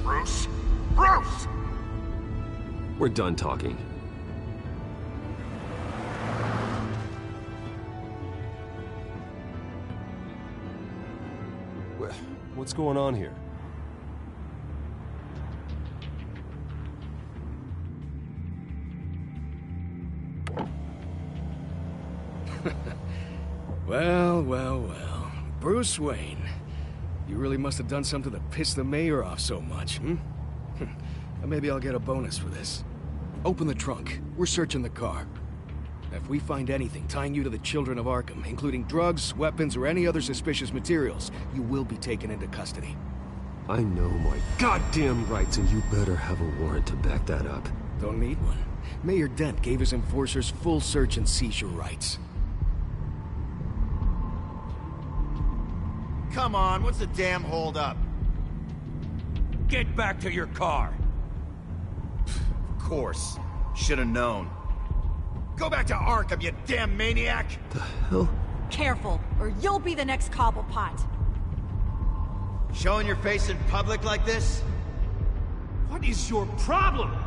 Bruce? Bruce! We're done talking. What's going on here? Well. Bruce Wayne. You really must have done something to piss the mayor off so much, hmm? Maybe I'll get a bonus for this. Open the trunk. We're searching the car. If we find anything tying you to the children of Arkham, including drugs, weapons, or any other suspicious materials, you will be taken into custody. I know my goddamn rights, and you better have a warrant to back that up. Don't need one. Mayor Dent gave his enforcers full search and seizure rights. Come on, what's the damn holdup? Get back to your car! Of course. Should've known. Go back to Arkham, you damn maniac! The hell? Careful, or you'll be the next Cobblepot. Showing your face in public like this? What is your problem?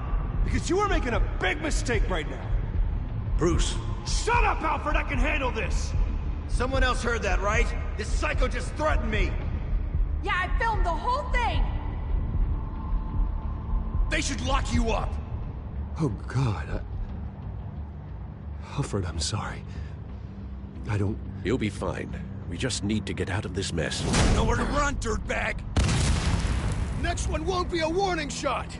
Because you are making a big mistake right now. Bruce. Shut up, Alfred! I can handle this! Someone else heard that, right? This psycho just threatened me! Yeah, I filmed the whole thing! They should lock you up! Oh, God, Alfred, I'm sorry. I don't... You'll be fine. We just need to get out of this mess. Nowhere to run, dirtbag! Next one won't be a warning shot!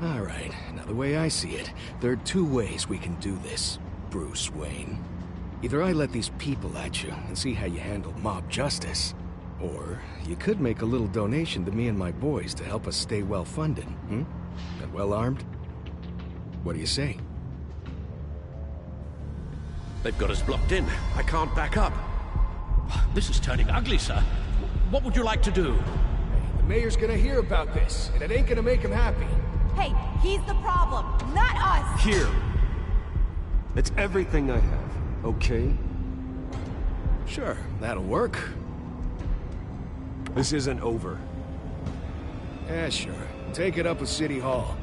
All right, now the way I see it, there are two ways we can do this, Bruce Wayne. Either I let these people at you and see how you handle mob justice, or you could make a little donation to me and my boys to help us stay well-funded, and well-armed. What do you say? They've got us blocked in. I can't back up. This is turning ugly, sir. What would you like to do? Hey, the mayor's gonna hear about this, and it ain't gonna make him happy. Hey, he's the problem, not us! Here. It's everything I have, okay? Sure, that'll work. This isn't over. Yeah, sure. Take it up with City Hall.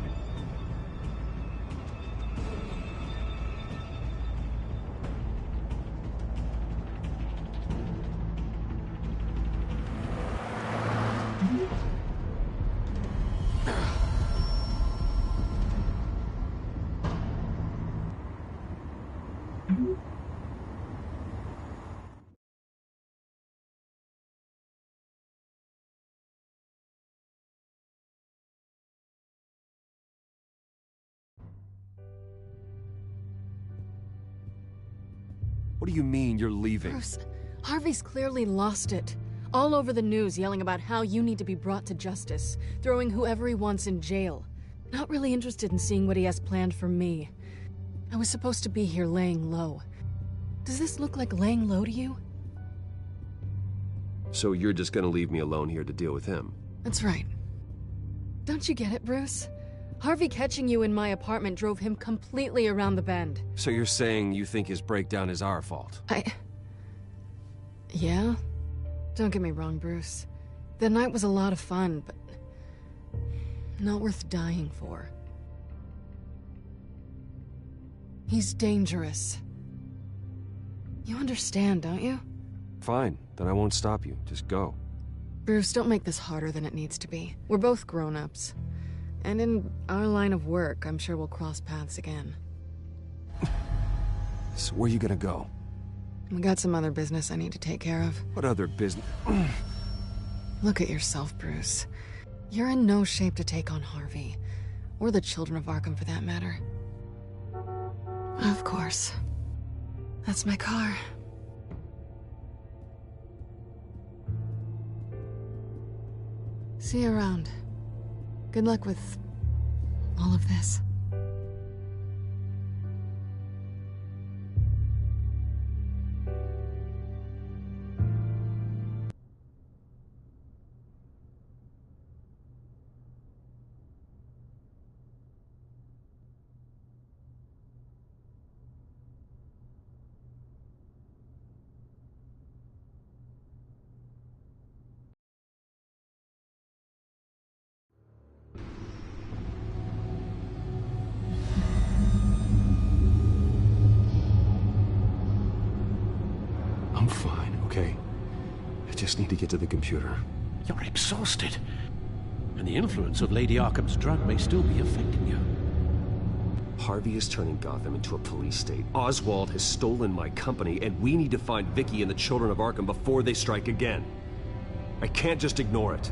What do you mean you're leaving? Bruce, Harvey's clearly lost it. All over the news yelling about how you need to be brought to justice, throwing whoever he wants in jail. Not really interested in seeing what he has planned for me. I was supposed to be here laying low. Does this look like laying low to you? So you're just gonna leave me alone here to deal with him? That's right. Don't you get it, Bruce? Harvey catching you in my apartment drove him completely around the bend. So you're saying you think his breakdown is our fault? Yeah? Don't get me wrong, Bruce. The night was a lot of fun, but not worth dying for. He's dangerous. You understand, don't you? Fine, then I won't stop you. Just go. Bruce, don't make this harder than it needs to be. We're both grown-ups. And in our line of work, I'm sure we'll cross paths again. So where are you gonna go? We got some other business I need to take care of. What other business? Look at yourself, Bruce. You're in no shape to take on Harvey. Or the children of Arkham, for that matter. Of course. That's my car. See you around. Good luck with all of this. I'm fine, okay? I just need to get to the computer. You're exhausted. And the influence of Lady Arkham's drug may still be affecting you. Harvey is turning Gotham into a police state. Oswald has stolen my company, and we need to find Vicky and the children of Arkham before they strike again. I can't just ignore it.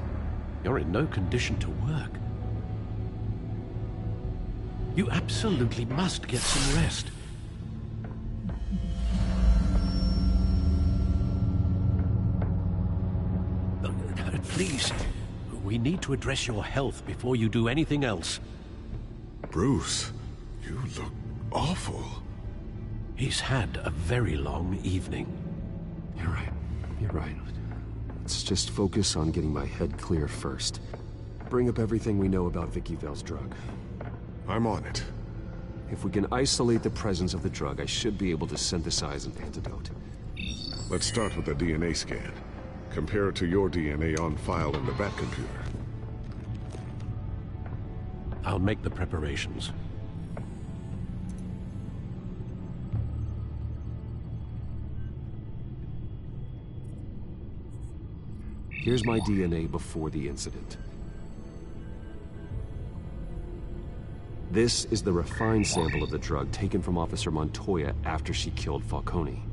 You're in no condition to work. You absolutely must get some rest. Please, we need to address your health before you do anything else. Bruce, you look awful. He's had a very long evening. You're right. You're right. Let's just focus on getting my head clear first. Bring up everything we know about Vicky Vale's drug. I'm on it. If we can isolate the presence of the drug, I should be able to synthesize an antidote. Let's start with a DNA scan. Compare it to your DNA on file in the Bat computer. I'll make the preparations. Here's my DNA before the incident. This is the refined sample of the drug taken from Officer Montoya after she killed Falcone.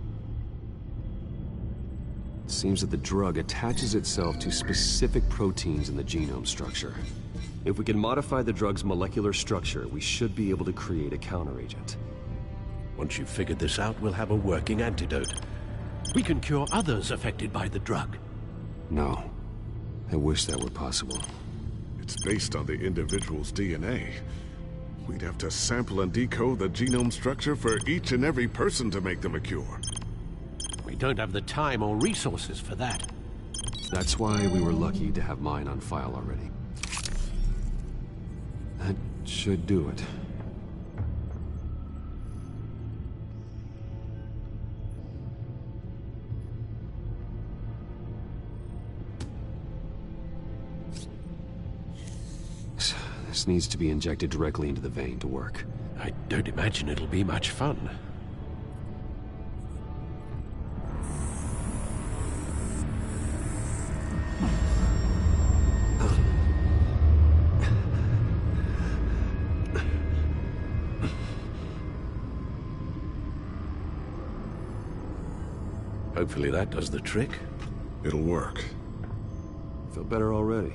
It seems that the drug attaches itself to specific proteins in the genome structure. If we can modify the drug's molecular structure, we should be able to create a counteragent. Once you've figured this out, we'll have a working antidote. We can cure others affected by the drug. No. I wish that were possible. It's based on the individual's DNA. We'd have to sample and decode the genome structure for each and every person to make them a cure. We don't have the time or resources for that. That's why we were lucky to have mine on file already. That should do it. This needs to be injected directly into the vein to work. I don't imagine it'll be much fun. Hopefully that does the trick. It'll work. Feel better already.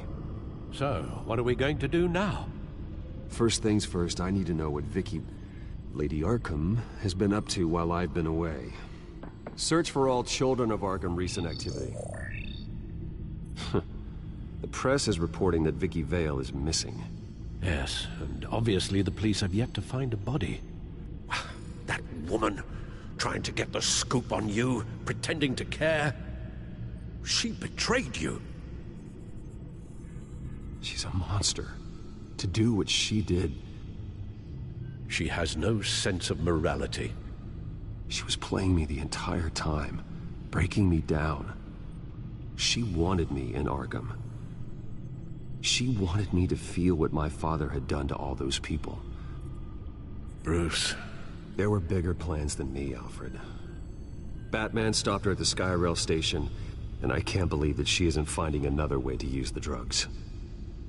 So, what are we going to do now? First things first, I need to know what Lady Arkham, has been up to while I've been away. Search for all children of Arkham recent activity. The press is reporting that Vicky Vale is missing. Yes, and obviously the police have yet to find a body. That woman, trying to get the scoop on you, pretending to care. She betrayed you. She's a monster. To do what she did... She has no sense of morality. She was playing me the entire time, breaking me down. She wanted me in Arkham. She wanted me to feel what my father had done to all those people. Bruce. There were bigger plans than me, Alfred. Batman stopped her at the Skyrail station, and I can't believe that she isn't finding another way to use the drugs.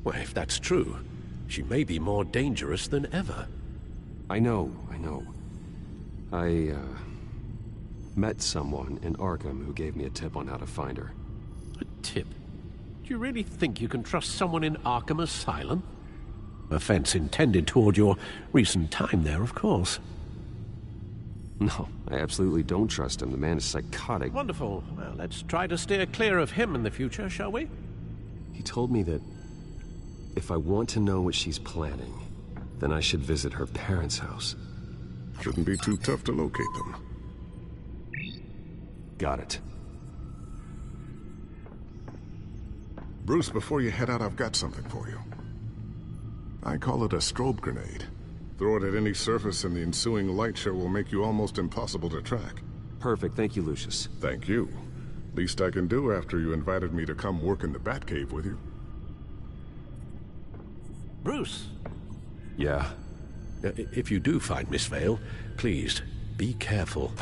Well, if that's true, she may be more dangerous than ever. I know. I met someone in Arkham who gave me a tip on how to find her. A tip? Do you really think you can trust someone in Arkham Asylum? Offense intended toward your recent time there, of course. No, I absolutely don't trust him. The man is psychotic. Wonderful. Well, let's try to steer clear of him in the future, shall we? He told me that if I want to know what she's planning, then I should visit her parents' house. Shouldn't be too tough to locate them. Got it. Bruce, before you head out, I've got something for you. I call it a strobe grenade. Throw it at any surface and the ensuing light show will make you almost impossible to track. Perfect. Thank you, Lucius. Thank you. Least I can do after you invited me to come work in the Batcave with you. Bruce. Yeah? If you do find Miss Vale, please, be careful.